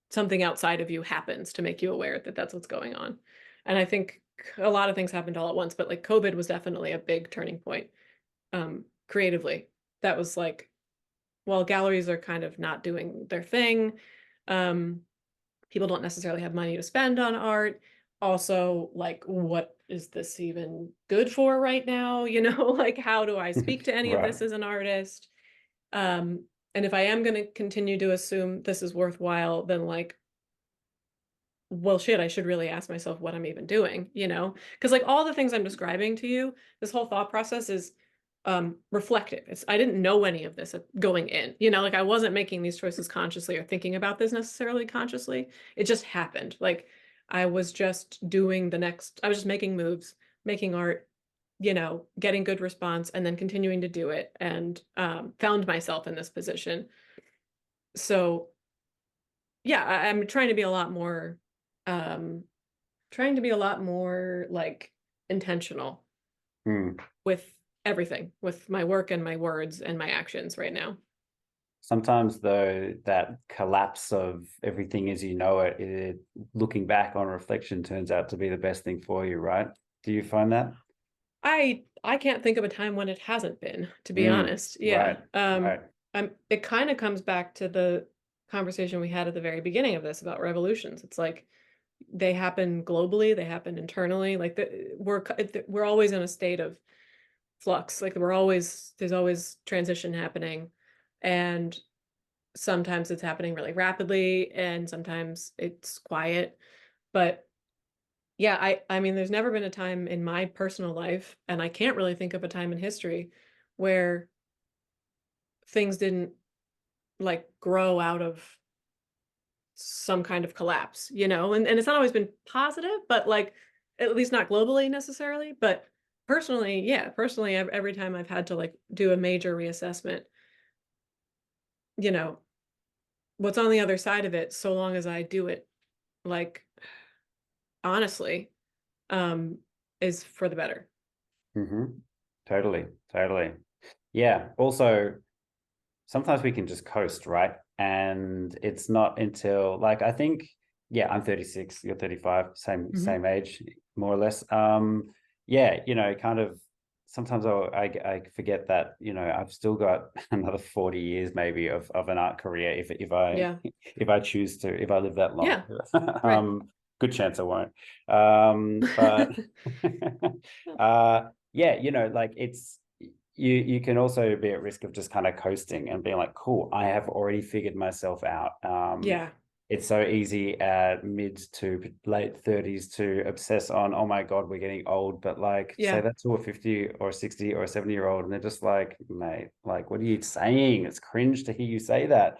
something outside of you happens to make you aware that that's what's going on. And I think a lot of things happened all at once, but like COVID was definitely a big turning point creatively. That was like, well, galleries are kind of not doing their thing. Um, People don't necessarily have money to spend on art. Also, like, what is this even good for right now? You know, like, how do I speak to any of Right. this as an artist? Um, and if I am going to continue to assume this is worthwhile, then like, well, shit, I should really ask myself what I'm even doing, you know? Because like all the things I'm describing to you, this whole thought process is reflective. I didn't know any of this going in, you know, like I wasn't making these choices consciously or thinking about this necessarily consciously. It just happened. Like I was just I was just making moves, making art, you know, getting good response and then continuing to do it and found myself in this position. So yeah, I'm trying to be a lot more um like intentional Hmm. with everything, with my work and my words and my actions right now. Sometimes though, that collapse of everything as you know looking back on reflection turns out to be the best thing for you, right? Do you find that? I can't think of a time when it hasn't been, to be Mm, honest. Yeah. right, right. It kind of comes back to the conversation we had at the very beginning of this about revolutions. It's like they happen globally, they happen internally. Like we're always in a state of flux. Like there's always transition happening, and sometimes it's happening really rapidly, and sometimes it's quiet. But yeah, I mean, there's never been a time in my personal life, and I can't really think of a time in history where things didn't like grow out of some kind of collapse, you know? And it's not always been positive, but like at least not globally necessarily. But personally, yeah, personally, every time I've had to like do a major reassessment, you know, what's on the other side of it, so long as I do it like honestly, um, is for the better. Mm-hmm. Totally, totally. Yeah. Also, sometimes we can just coast, right? And it's not until like I think, yeah, I'm 36, you're 35, Mhm. same age, more or less. Yeah, kind of sometimes I forget that, I've still got another 40 years maybe of an art career if I Yeah. if I choose to, if I live that long. Yeah. Right. Good chance I won't. But yeah, like you can also be at risk of just kind of coasting and being like, cool, I have already figured myself out. Yeah. It's so easy at mid to late 30s to obsess on, oh my God, we're getting old. But like, say Yeah. that to a 50 or a 60 or a 70-year-old, and they're just like, mate, like, what are you saying? It's cringe to hear you say that.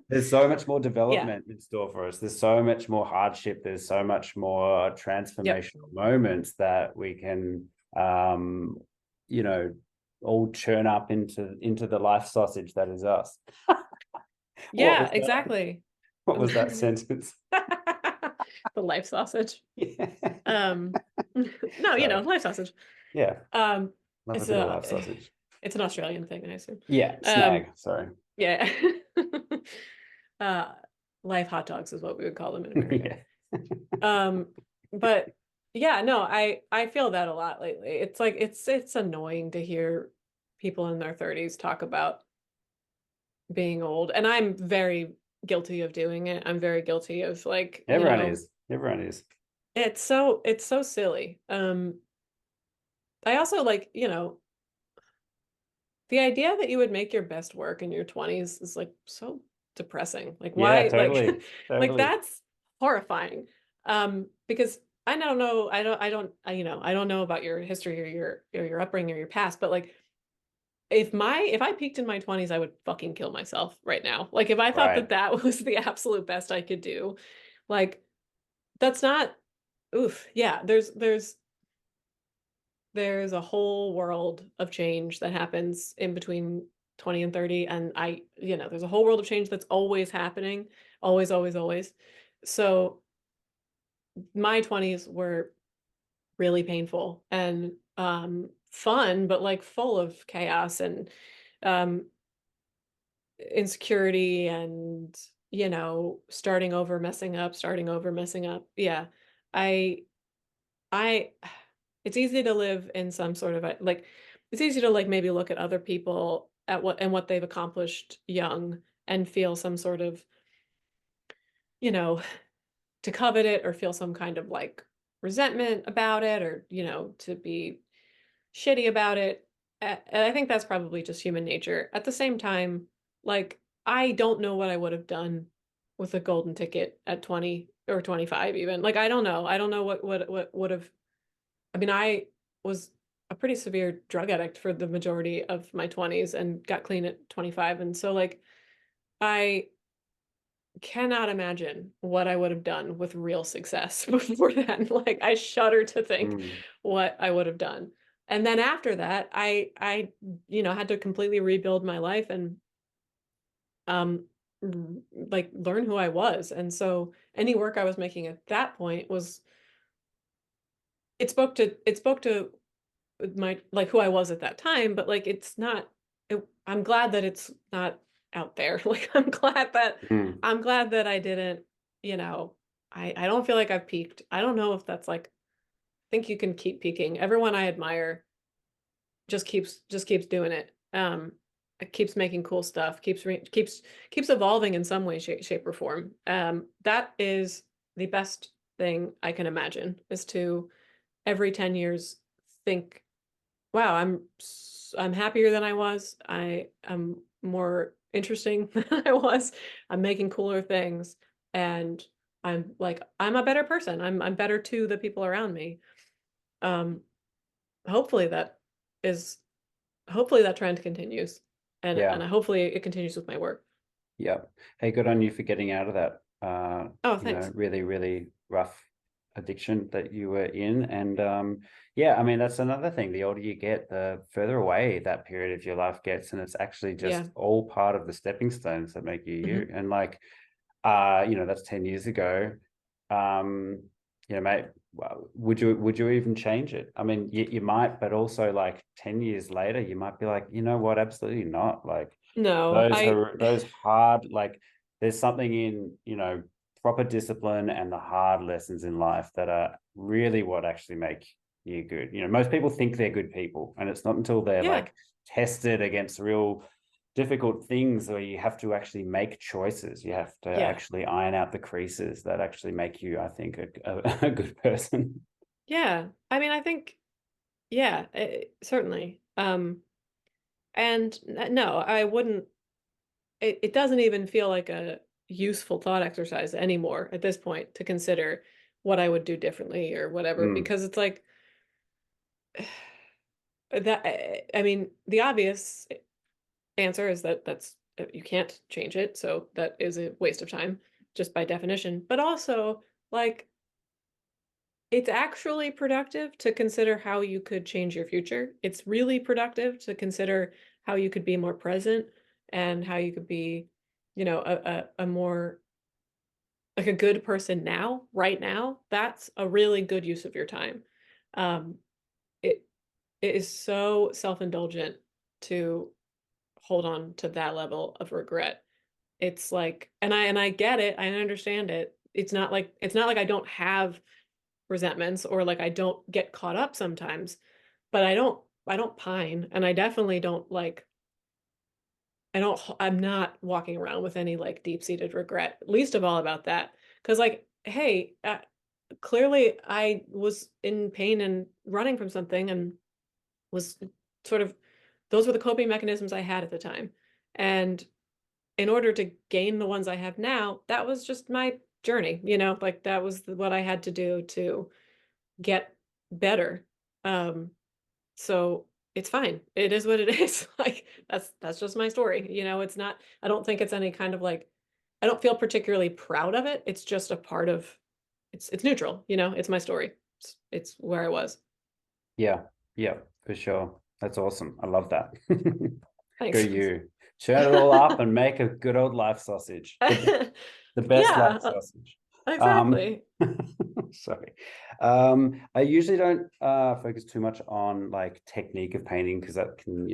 There's so much more Yeah. development in store for us. There's so much more hardship. There's so much more Yep. transformational moments that we can, um, you know, all churn up into the life sausage that is us. What Yeah, was that? exactly. What was that sentence? The life sausage. Yeah. Um, no, you know, Sorry. life sausage. Yeah. Um, Love a it's bit of a life sausage. it's an Australian thing, I assume. Yeah. Um, Snag. Sorry. yeah. uh, Life hot dogs is what we would call them in America. Yeah. Um, but yeah, no, I feel that a lot lately. It's like it's annoying to hear people in their 30s talk about being old, and I'm very guilty of doing it. I'm very guilty of like, you Everyone know, is. Everyone is. it's so silly. I also like, you know, the idea that you would make your best work in your 20s is like so depressing. Like Yeah, why like totally. like Totally. that's horrifying. Because I don't know, I don't know about your history or your upbringing or your past, but like if I peaked in my 20s, I would fucking kill myself right now. Like if I thought that Right. that was the absolute best I could do, like that's not, oof. Yeah, there's a whole world of change that happens in between 20 and 30, and there's a whole world of change that's always happening, always, always, always. So my 20s were really painful and fun, but like full of chaos and um insecurity and starting over, messing up, starting over, messing up. Yeah. I i it's easy to live in some sort of like, it's easy to like maybe look at other people at what they've accomplished young and feel some sort of, you know to covet it or feel some kind of like resentment about it, or to be shitty about it. And I think that's probably just human nature. At the same time, like, I don't know what I would have done with a golden ticket at 20 or 25 even. Like, I don't know. I don't know what would have. I mean, I was a pretty severe drug addict for the majority of my 20s and got clean at 25. And so like I cannot imagine what I would have done with real success before then. Like I shudder to think Mm. what I would have done. And then after that, I had to completely rebuild my life and um like learn who I was. And so any work I was making at that point was it spoke to my like who I was at that time, but like I'm glad that it's not out there. Like Mm. I'm glad that I didn't, you know, I don't feel like I've peaked. I don't know if that's like, I think you can keep peaking. Everyone I admire just keeps doing it. It keeps making cool stuff, keeps evolving in some way, shape or form. That is the best thing I can imagine, is to every 10 years think, wow, I'm happier than I was. I am more interesting than I was. I'm making cooler things, and I'm a better person. I'm better to the people around me. Um, hopefully that is hopefully that trend continues, and Yeah. hopefully it continues with my work. Yeah. Hey, good on you for getting out of that, Oh, thanks. really, really rough addiction that you were in. And yeah, I mean, that's another thing. The older you get, the further away that period of your life gets. And it's actually Yeah. just all part of the stepping stones that make you you. Hmm. And like, that's 10 years ago. Um, mate, well, would you even change it? I mean, you might, but also like 10 years later, you might be like, you know what, absolutely not. Like No, those I are those hard, like there's something in, proper discipline and the hard lessons in life that are really what actually make you good. Most people think they're good people, and it's not until they're yeah, like tested against real difficult things where you have to actually make choices. You have to yeah, actually iron out the creases that actually make you, I think, a good person. yeah. I mean, I think, yeah, certainly. And no, I wouldn't. It doesn't even feel like a useful thought exercise anymore at this point to consider what I would do differently or whatever, Mm, because it's like that. I mean, the obvious answer is that that's you can't change it, so that is a waste of time just by definition. But also, like, it's actually productive to consider how you could change your future. It's really productive to consider how you could be more present and how you could be, a more like a good person now, right now. That's a really good use of your time. Um, it it is so self-indulgent to hold on to that level of regret. It's like, and I get it, I understand it. It's not like I don't have resentments or like I don't get caught up sometimes, but I don't pine, and I definitely don't like I'm not walking around with any like deep-seated regret, least of all about that. Because like, hey, clearly I was in pain and running from something and was sort of those were the coping mechanisms I had at the time. And in order to gain the ones I have now, that was just my journey, like that was what I had to do to get better. So it's fine. It is what it is. Like that's just my story. It's not, I don't think it's any kind of like, I don't feel particularly proud of it. It's just a part of, it's neutral, it's my story. It's where I was. Yeah, yeah, for sure. That's awesome. I love that. Go Thanks. you. Churn it all up and make a good old life sausage. The best life Yeah, sausage. Um, exactly. sorry. I usually don't focus too much on like technique of painting because that can,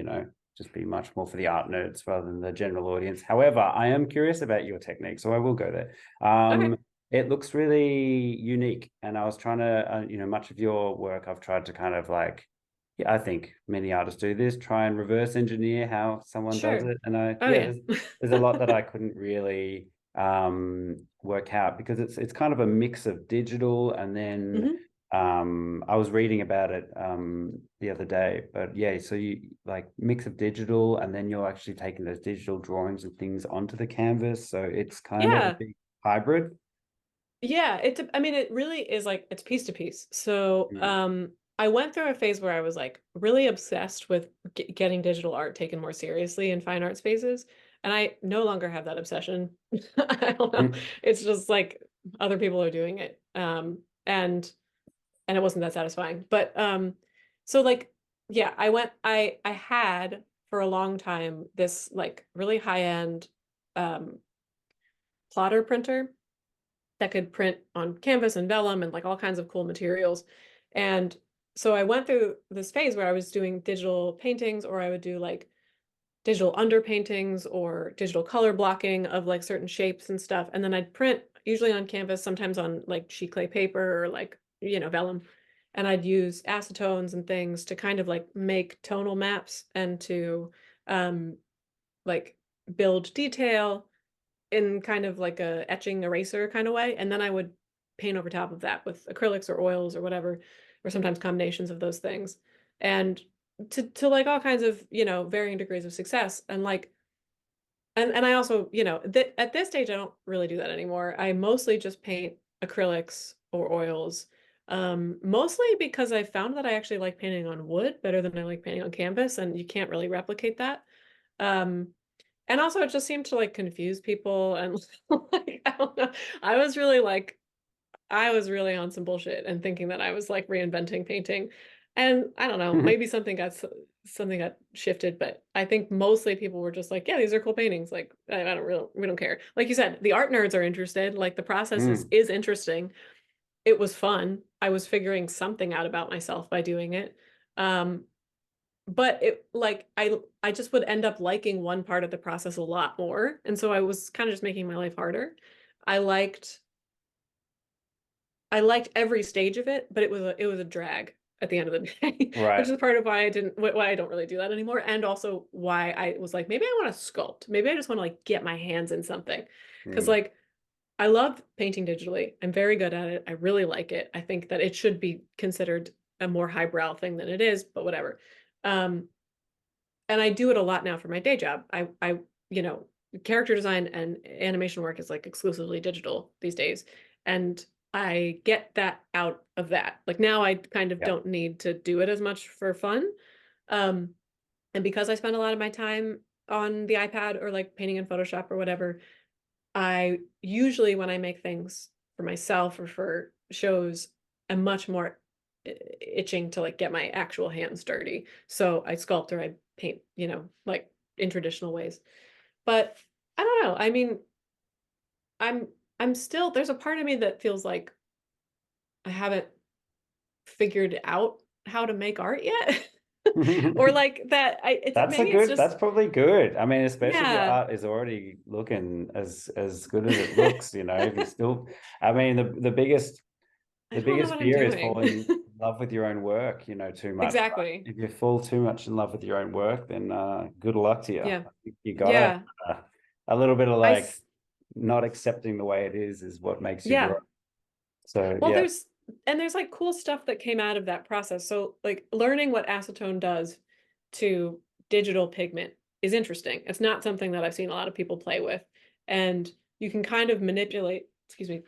just be much more for the art nerds rather than the general audience. However, I am curious about your technique, so I will go there. Okay. It looks really unique, and I was trying to, much of your work I've tried to kind of like, yeah, I think many artists do this, try and reverse engineer how someone does Sure. it. And Oh yeah, yeah. there's a lot that I couldn't really work out because it's kind of a mix of digital and then hmm I was reading about it the other day, but yeah, so you like mix of digital and then you're actually taking those digital drawings and things onto the canvas. So it's kind of a Yeah. big hybrid. Yeah, I mean, it really is like it's piece to piece. So, Mm. I went through a phase where I was like really obsessed with getting digital art taken more seriously in fine art spaces, and I no longer have that obsession. I don't know. Mm. It's just like other people are doing it, and it wasn't that satisfying. But so like, yeah, I had for a long time this like really high end um plotter printer that could print on canvas and vellum and like all kinds of cool materials. And so I went through this phase where I was doing digital paintings, or I would do like digital underpaintings or digital color blocking of like certain shapes and stuff. And then I'd print usually on canvas, sometimes on like sheet clay paper or like, vellum. And I'd use acetones and things to kind of like make tonal maps and to um like build detail in kind of like a etching eraser kind of way. And then I would paint over top of that with acrylics or oils or whatever, or sometimes combinations of those things. And to like all kinds of, varying degrees of success. And like, and I also, at this stage, I don't really do that anymore. I mostly just paint acrylics or oils. Mostly because I found that I actually like painting on wood better than I like painting on canvas, and you can't really replicate that. Um, and also it just seemed to like confuse people and like I don't know. I was really like I was really on some bullshit and thinking that I was like reinventing painting. And I don't know, maybe something got shifted, but I think mostly people were just like, yeah, these are cool paintings. Like I don't really we don't care. Like you said, the art nerds are interested. Like the process Mm. is interesting. It was fun. I was figuring something out about myself by doing it. Um, but it like I just would end up liking one part of the process a lot more, and so I was kind of just making my life harder. I liked I liked every stage of it, but it was a drag at the end of the day, which Right. is part of why I don't really do that anymore, and also why I was like maybe I want to sculpt, maybe I just want to like get my hands in something, because Mm. like I love painting digitally. I'm very good at it. I really like it. I think that it should be considered a more highbrow thing than it is, but whatever. Um, and I do it a lot now for my day job. You know, character design and animation work is like exclusively digital these days. And I get that out of that. Like now I kind of Yeah. don't need to do it as much for fun. Um, and because I spend a lot of my time on the iPad or like painting in Photoshop or whatever, I usually when I make things for myself or for shows, I'm much more itching to like get my actual hands dirty. So I sculpt or I paint, like in traditional ways. But I don't know. I mean, I'm I'm still there's a part of me that feels like I haven't figured out how to make art yet. Or like that I it's maybe it's That's just probably good. I mean, especially if your yeah, art is already looking as good as it looks, if you still, I mean, I the don't know biggest what I'm fear is doing. falling in love with your own work, too much, right? Exactly. If you fall too much in love with your own work, then good luck to you. I Yeah. think you gotta Yeah. a little bit of I like s- not accepting the way it is what makes you grow. yeah. So Well, yeah. there's like cool stuff that came out of that process. So like learning what acetone does to digital pigment is interesting. It's not something that I've seen a lot of people play with. And you can kind of manipulate, excuse me,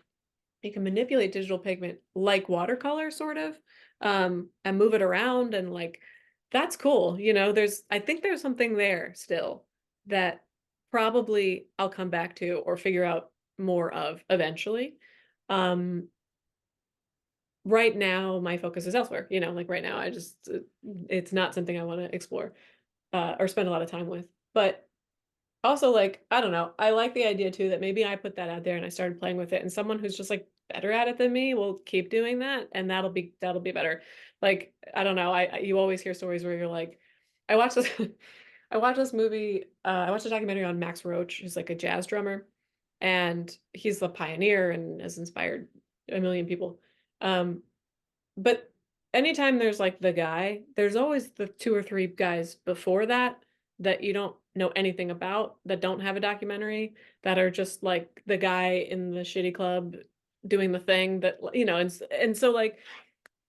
you can manipulate digital pigment like watercolor sort of, and move it around, and like that's cool. You know, I think there's something there still that probably I'll come back to or figure out more of eventually. Um, right now my focus is elsewhere, you know, like right now I just it's not something I want to explore or spend a lot of time with. But also, like, I don't know, I like the idea too that maybe I put that out there and I started playing with it, and someone who's just like better at it than me will keep doing that, and that'll be better. Like, I don't know, you always hear stories where you're like, I watched this I watched this movie, I watched a documentary on Max Roach, who's like a jazz drummer, and he's the pioneer and has inspired a million people. Um, but anytime there's like the guy, there's always the two or three guys before that that you don't know anything about, that don't have a documentary, that are just like the guy in the shitty club doing the thing that, you know, and so like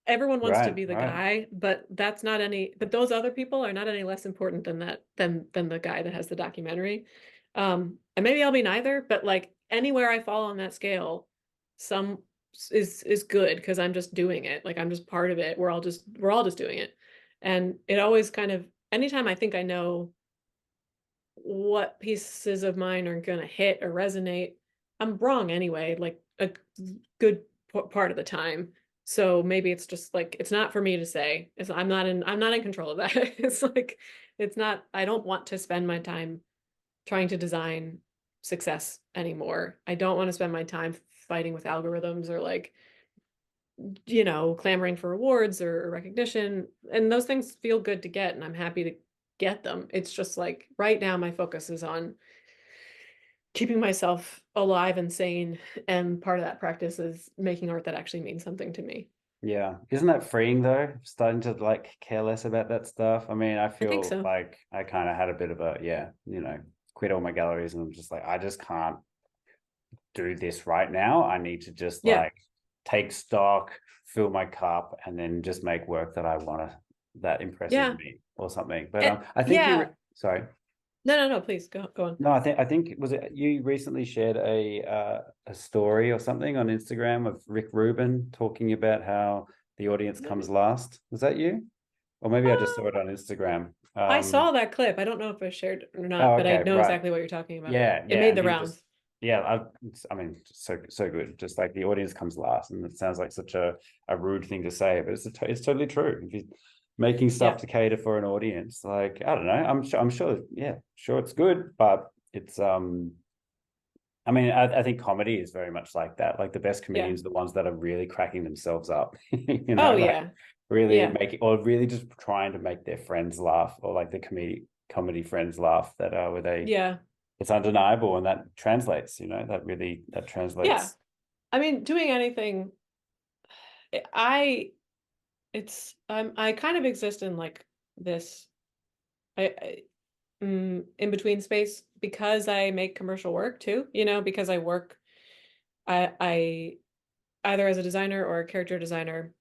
everyone wants to Right, be the right. guy, but that's not any, but those other people are not any less important than that, than the guy that has the documentary. And maybe I'll be neither, but like anywhere I fall on that scale, some is good because I'm just doing it. Like I'm just part of it. We're all just doing it. And it always kind of, anytime I think I know what pieces of mine are gonna hit or resonate, I'm wrong anyway, like a good part of the time. So maybe it's just like it's not for me to say. I'm not in control of that. It's like it's not, I don't want to spend my time trying to design success anymore. I don't want to spend my time fighting with algorithms or like, you know, clamoring for awards or recognition. And those things feel good to get, and I'm happy to get them. It's just like right now my focus is on keeping myself alive and sane. And part of that practice is making art that actually means something to me. Yeah. Isn't that freeing though? Starting to like care less about that stuff. I mean, I I think feel so. like I kind of had a bit of a, yeah, quit all my galleries and I'm just like, I just can't do this right now. I need to just Yeah. like take stock, fill my cup, and then just make work that I want to, that impresses Yeah. me or something. But And I think yeah. sorry. No, please go on. No, I think was it you recently shared a story or something on Instagram of Rick Rubin talking about how the audience comes last. Was that you? Or maybe I just saw it Um, on Instagram. I saw that clip. I don't know if I shared it or Oh, not, but I okay, know right. exactly what you're talking about. Yeah, It yeah, made and the he just, rounds. yeah, I mean, so good. Just like the audience comes last, and it sounds like such a rude thing to say, but it's totally true. If you're making stuff Yeah. to cater for an audience, like I don't know, I'm sure, yeah, sure it's good, but it's I mean, I think comedy is very much like that. Like the best Yeah. comedians are the ones that are really cracking themselves up, Oh like yeah. really Yeah. making or really just trying to make their friends laugh or like the comedy friends laugh that where they Yeah. it's undeniable and that translates, that Yeah. translates. I mean, doing anything, I I kind of exist in like this in between space because I make commercial work too, you know, because I work I either as a designer or a character designer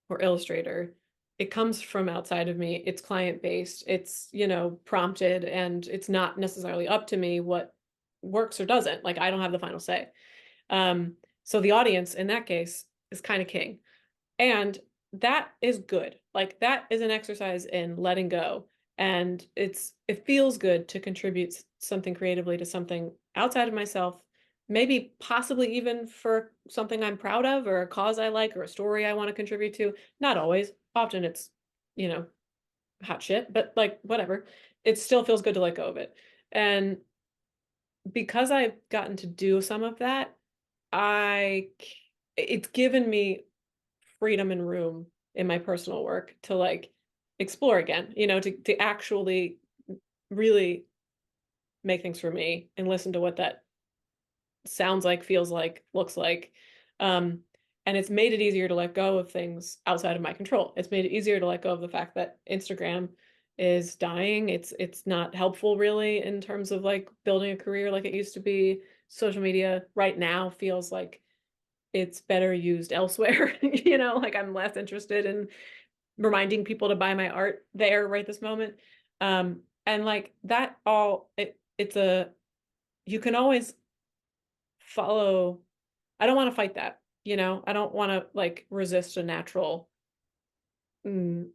or illustrator. It comes from outside of me. It's client based. It's, you know, prompted, and it's not necessarily up to me what works or doesn't. Like I don't have the final say. So the audience in that case is kind of king. And that is good. Like that is an exercise in letting go. And it feels good to contribute something creatively to something outside of myself, maybe possibly even for something I'm proud of or a cause I like or a story I want to contribute to. Not always. Often it's, you know, hot shit, but like whatever. It still feels good to let go of it. And because I've gotten to do some of that, I it's given me freedom and room in my personal work to like explore again, you know, to actually really make things for me and listen to what that sounds like, feels like, looks like. Um, and it's made it easier to let go of things outside of my control. It's made it easier to let go of the fact that Instagram is dying. It's not helpful really in terms of like building a career like it used to be. Social media right now feels like it's better used elsewhere. You know, like I'm less interested in reminding people to buy my art there right this moment. And like that all it's a you can always follow. I don't want to fight that, you know. I don't want to like resist a natural, mm,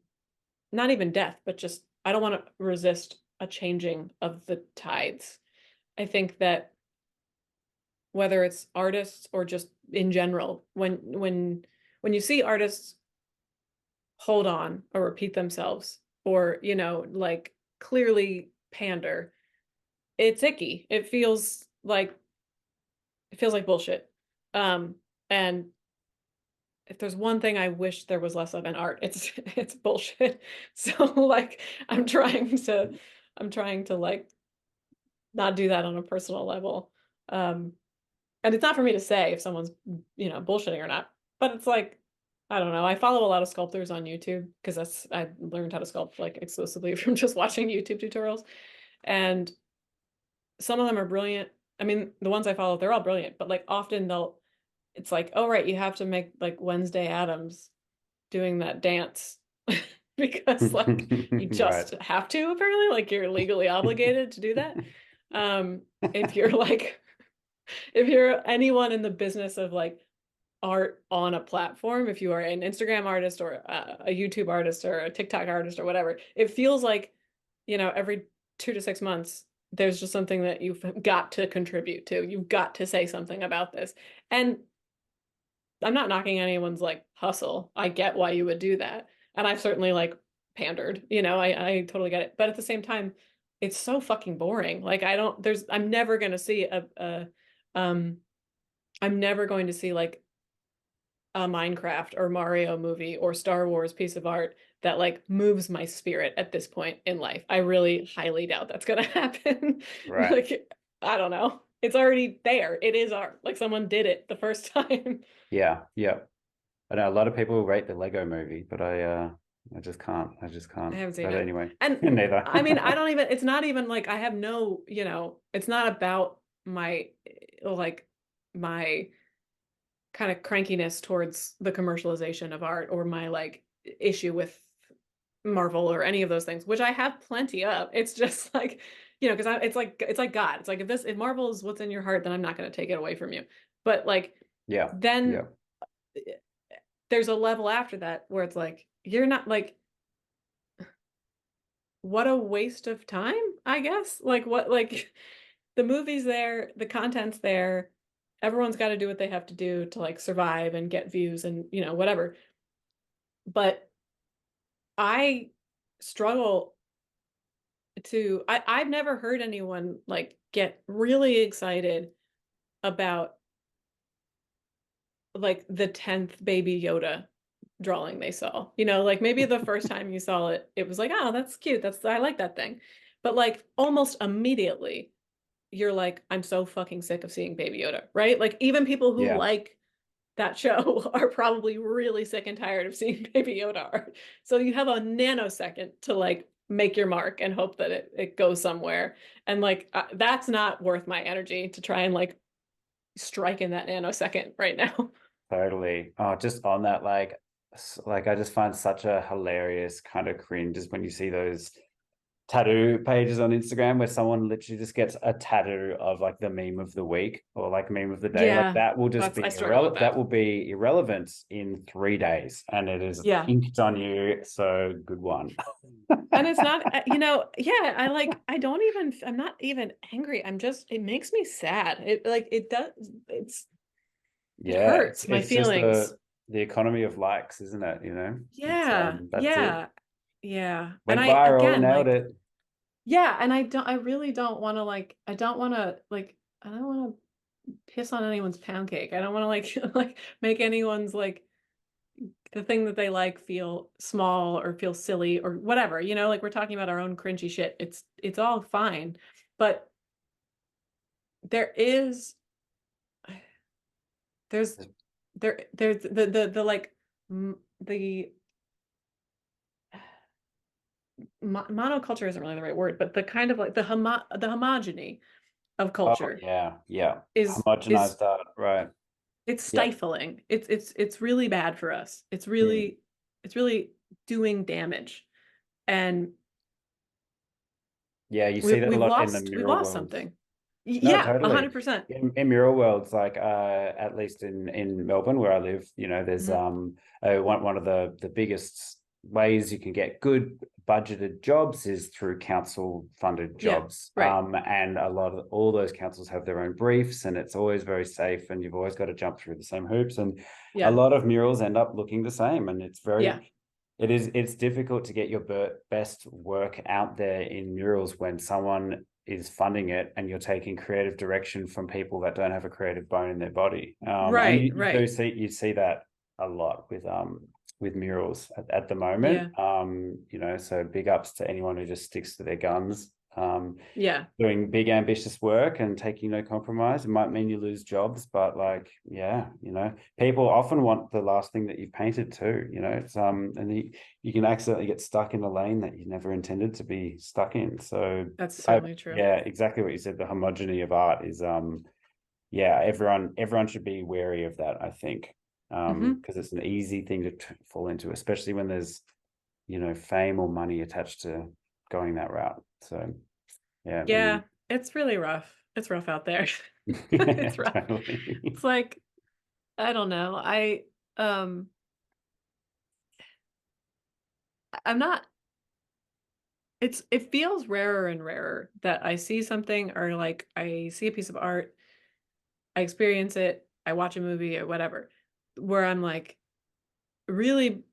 not even death, but just I don't want to resist a changing of the tides. I think that whether it's artists or just in general, when you see artists hold on or repeat themselves or, you know, like clearly pander, it's icky. It feels like bullshit. And if there's one thing I wish there was less of in art, it's bullshit. So like I'm trying to like not do that on a personal level. Um, and it's not for me to say if someone's, you know, bullshitting or not, but it's like, I don't know. I follow a lot of sculptors on YouTube because I learned how to sculpt like exclusively from just watching YouTube tutorials. And some of them are brilliant. I mean, the ones I follow, they're all brilliant, but like often it's like, oh, right, you have to make like Wednesday Addams doing that dance because like you Right. just have to, apparently, like you're legally obligated to do that. If you're like, if you're anyone in the business of like art on a platform, if you are an Instagram artist or a YouTube artist or a TikTok artist or whatever, it feels like, you know, every 2 to 6 months, there's just something that you've got to contribute to. You've got to say something about this. And I'm not knocking anyone's like hustle. I get why you would do that. And I've certainly like pandered, you know, I totally get it. But at the same time, it's so fucking boring. Like I don't, there's, I'm never going to see um, I'm never going to see like a Minecraft or Mario movie or Star Wars piece of art that like moves my spirit at this point in life. I really highly doubt that's gonna happen. Right. Like, I don't know. It's already there. It is art. Like someone did it the first time. Yeah. Yeah. I know a lot of people rate the Lego movie, but I just can't. I just I can't. haven't seen But it. anyway, And neither. I mean, I don't even, it's not even like I have no, you know, it's not about my like my kind of crankiness towards the commercialization of art or my like issue with Marvel or any of those things, which I have plenty of. It's just like, you know, because it's like God. It's like if Marvel is what's in your heart, then I'm not going to take it away from you. But like Yeah. then Yeah. there's a level after that where it's like you're not like what a waste of time, I guess. Like what like the movie's there, the content's there. Everyone's got to do what they have to do to like survive and get views and, you know, whatever. But I struggle I've never heard anyone like get really excited about like the 10th Baby Yoda drawing they saw. You know, like maybe the first time you saw it, it was like, oh, that's cute. I like that thing. But like almost immediately, you're like, I'm so fucking sick of seeing Baby Yoda, right? Like even people who Yeah. like that show are probably really sick and tired of seeing Baby Yoda art. So you have a nanosecond to like make your mark and hope that it goes somewhere. And like that's not worth my energy to try and like strike in that nanosecond right now. Totally. Oh, just on that, like I just find such a hilarious kind of cringe just when you see those tattoo pages on Instagram where someone literally just gets a tattoo of like the meme of the week or like meme of the day. Like Yeah, that will just that's be I struggle with irrelevant. That that. will be irrelevant in 3 days, and it is Yeah. inked on you. So good one. And it's not, you know, yeah, I'm not even angry. It makes me sad. It Yeah, hurts my it's just feelings. the economy of likes, isn't it? It's Yeah, that's it. yeah, yeah. And Went viral, again, nailed like, it. yeah, and I really don't want to I don't want to piss on anyone's pound cake. I don't want to like, like make anyone's like the thing that they like feel small or feel silly or whatever, you know, like we're talking about our own cringy shit. It's all fine. But there is, there's, there's the like, the monoculture isn't really the right word, but the kind of like the homogeny of Oh culture yeah, yeah. is Homogenized art, right? it's Yep. stifling. It's really bad for us. Mm. It's really doing damage. And Yeah, you We see that a we've lot in the lost we mural lost worlds. something. No, Yeah, totally. 100%. In mural worlds, like at least in Melbourne where I live, there's Mhm. one of the biggest ways you can get good budgeted jobs is through council funded Yeah, jobs. right. And a lot of all those councils have their own briefs, and it's always very safe, and you've always got to jump through the same hoops. And a Yeah. lot of murals end up looking the same, and Yeah. it's difficult to get your best work out there in murals when someone is funding it and you're taking creative direction from people that don't have a creative bone in their body. And Right, you do right. see that a lot with murals at the moment. Yeah. So big ups to anyone who just sticks to their guns. Yeah. Doing big ambitious work and taking no compromise. It might mean you lose jobs, but like, yeah, people often want the last thing that you've painted too. It's and you can accidentally get stuck in a lane that you never intended to be stuck in. So That's certainly true. yeah, exactly what you said. The homogeny of art is yeah, everyone should be wary of that, I think. Hmm. Because it's an easy thing to fall into, especially when there's fame or money attached to going that route. So yeah, Yeah, it's really rough. It's rough out there. yeah, It's rough. totally. It's like, I don't know. Um I'm not it feels rarer and rarer that I see something or like I see a piece of art, I experience it, I watch a movie or whatever, where I'm like really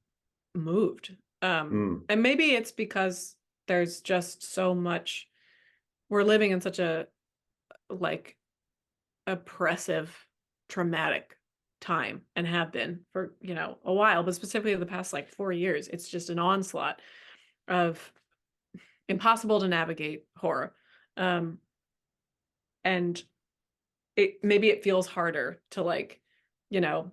moved. Mm, And maybe it's because there's just so much, we're living in such a like oppressive, traumatic time and have been for, a while, but specifically the past like 4 years, it's just an onslaught of impossible to navigate horror. Um, and maybe it feels harder to like, you know,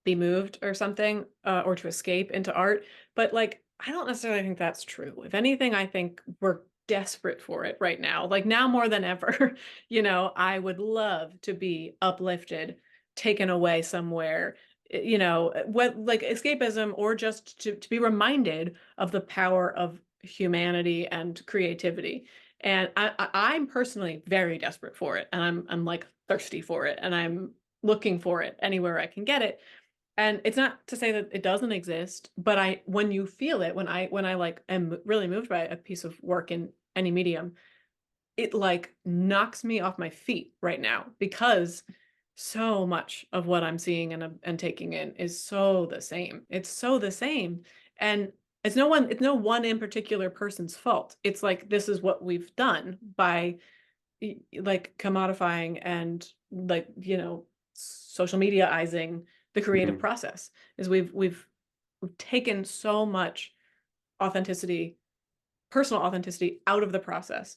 be moved or something, or to escape into art. But like, I don't necessarily think that's true. If anything, I think we're desperate for it right now. Like now more than ever, I would love to be uplifted, taken away somewhere, what like escapism or just to be reminded of the power of humanity and creativity. And I'm personally very desperate for it. And I'm like thirsty for it. And I'm looking for it anywhere I can get it. And it's not to say that it doesn't exist, but when you feel it, when I like am really moved by a piece of work in any medium, it like knocks me off my feet right now because so much of what I'm seeing and taking in is so the same. It's so the same. And it's no one in particular person's fault. It's like this is what we've done by like commodifying and like social mediaizing the creative mm, process is we've taken so much authenticity, personal authenticity out of the process,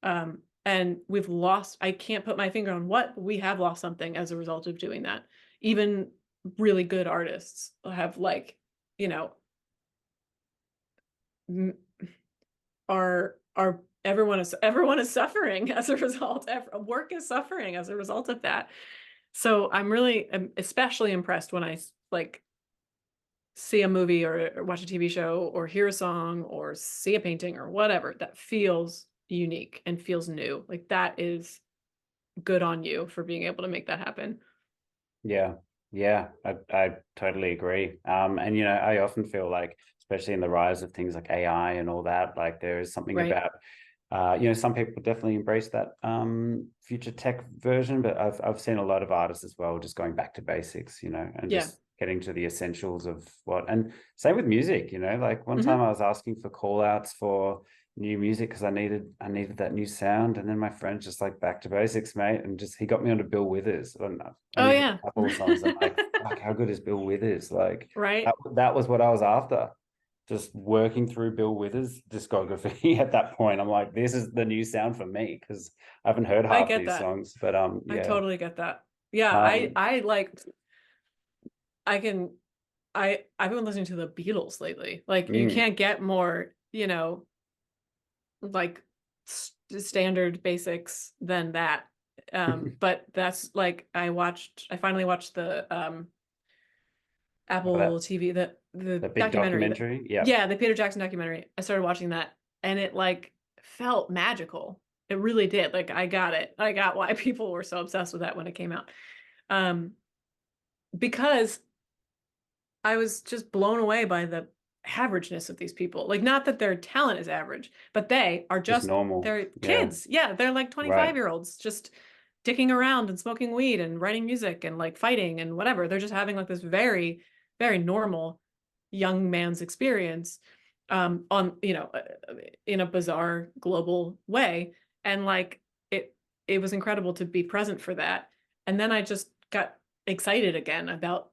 and we've lost, I can't put my finger on what, we have lost something as a result of doing that. Even really good artists have like you know are everyone is suffering as a result. Work is suffering as a result of that. So I'm especially impressed when I like see a movie or watch a TV show or hear a song or see a painting or whatever that feels unique and feels new. Like that is good on you for being able to make that happen. yeah, yeah, I totally agree. And I often feel like, especially in the rise of things like AI and all that, like there is something Right. about some people definitely embrace that future tech version, but I've seen a lot of artists as well just going back to basics, and Yeah. just getting to the essentials of what. And same with music, like one time Hmm. I was asking for call outs for new music because I needed that new sound, and then my friend just like back to basics, mate, and just he got me onto Bill Withers, and I Oh only heard yeah. a couple of songs. I'm like, fuck, how good is Bill Withers? Like that, Right. that was what I was after, just working through Bill Withers' discography at that point. I'm like, this is the new sound for me because I haven't heard I half get these that. songs. But I yeah. totally get that. Yeah, Um, I like I can I've been listening to the Beatles lately. Like you mm. can't get more, like standard basics than that. But that's like I finally watched the Oh, Apple TV, the that big documentary that documentary. Yeah. yeah, the Peter Jackson documentary. I started watching that and it like felt magical. It really did. Like I got it. I got why people were so obsessed with that when it came out. Um, because I was just blown away by the averageness of these people. Like, not that their talent is average, but they are Just just, normal. they're Yeah. kids. Yeah, they're like Right. 25-year-olds just dicking around and smoking weed and writing music and like fighting and whatever. They're just having like this very, very normal young man's experience on, in a bizarre global way. And like it was incredible to be present for that. And then I just got excited again about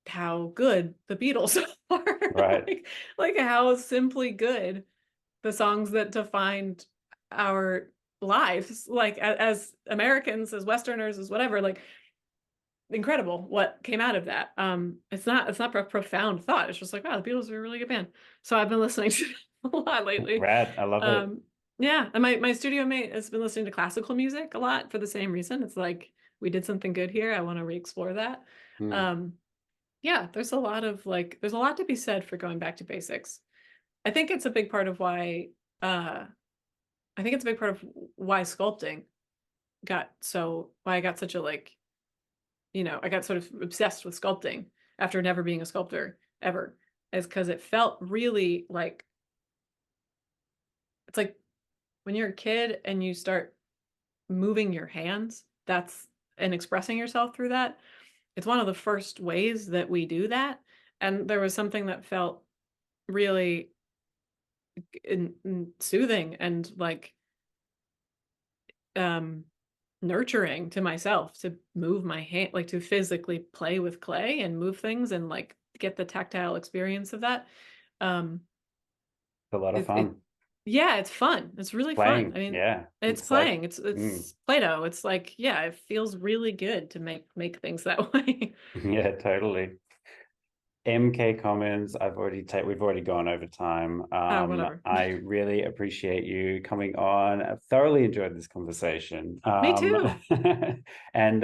how good the Beatles are. Right. like how simply good the songs that defined our lives, like as Americans, as Westerners, as whatever, like incredible what came out of that. It's not a profound thought. It's just like, wow, the Beatles are a really good band. So I've been listening to a lot lately. Rad. I love it. Yeah, and my studio mate has been listening to classical music a lot for the same reason. It's like we did something good here. I want to re-explore that. Mm. Um, yeah, there's a lot to be said for going back to basics. I think it's a big part of why uh I think it's a big part of why sculpting why I got such a like, I got sort of obsessed with sculpting after never being a sculptor ever, is because it felt really like it's like when you're a kid and you start moving your hands, that's and expressing yourself through that. It's one of the first ways that we do that. And there was something that felt really soothing and like um nurturing to myself to move my hand, like to physically play with clay and move things and like get the tactile experience of that. um A lot of it fun. Yeah, it's fun. It's really fun. I Playing. mean, Yeah. it's It's like, playing. It's mm, it's Play-Doh. It's like, yeah, it feels really good to make things that way. yeah, totally. MK Komins, we've already gone over time. Oh, whatever. I really appreciate you coming on. I've thoroughly enjoyed this conversation. Me too. And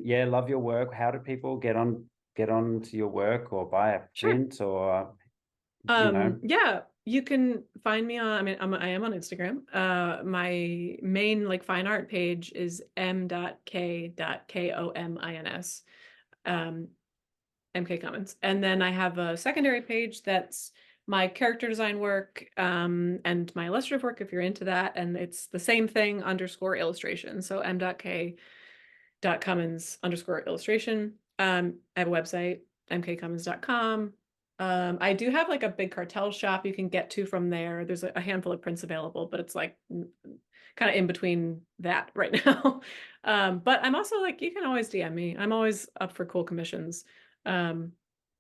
yeah, love your work. How do people get on to your work or buy a Sure. print or you know? Yeah, you can find me on, I mean, I am on Instagram. My main like fine art page is m.k.komins. Um, MK Komins. And then I have a secondary page that's my character design work and my illustrative work if you're into that. And it's the same thing _illustration. So m.k.komins_illustration. I have a website, mkkomins.com. I do have like a big cartel shop you can get to from there. There's a handful of prints available, but it's like kind of in between that right now. But I'm also like, you can always DM me. I'm always up for cool commissions. Um,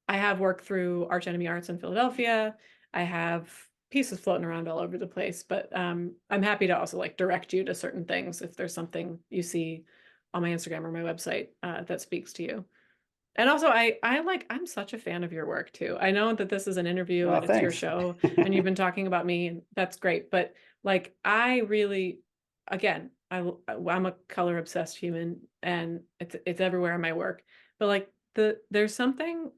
I have worked through Arch Enemy Arts in Philadelphia. I have pieces floating around all over the place, but I'm happy to also like direct you to certain things if there's something you see on my Instagram or my website that speaks to you. And also, I'm such a fan of your work too. I know that this is an interview Oh, and it's your thanks. show and you've been talking about me and that's great. But like, I really, again, I'm a color obsessed human and it's everywhere in my work. But like there's something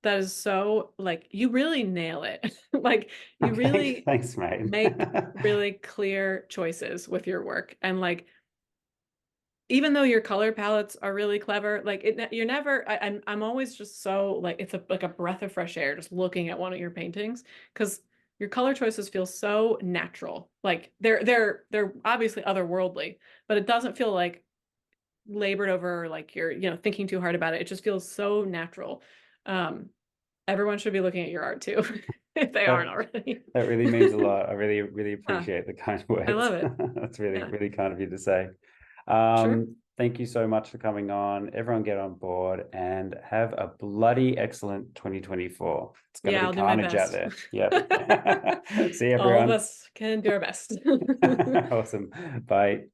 that is so like, you really nail it. Like you Okay, really thanks, mate. make really clear choices with your work. And like, even though your color palettes are really clever, like you're never, I'm always just so like, it's like a breath of fresh air just looking at one of your paintings because your color choices feel so natural. Like they're obviously otherworldly, but it doesn't feel like labored over, like you're, thinking too hard about it. It just feels so natural. Um, Everyone should be looking at your art too, if they aren't That already. that really means a lot. I really, really Ah, appreciate the kind I words. love it. That's really, Yeah, really kind of you to say. sure. Thank you so much for coming on. Everyone get on board and have a bloody excellent 2024. It's going to Yeah, be I'll do my carnage out best. there. Yep. See you, All of everyone. us can do our best. Awesome. Bye.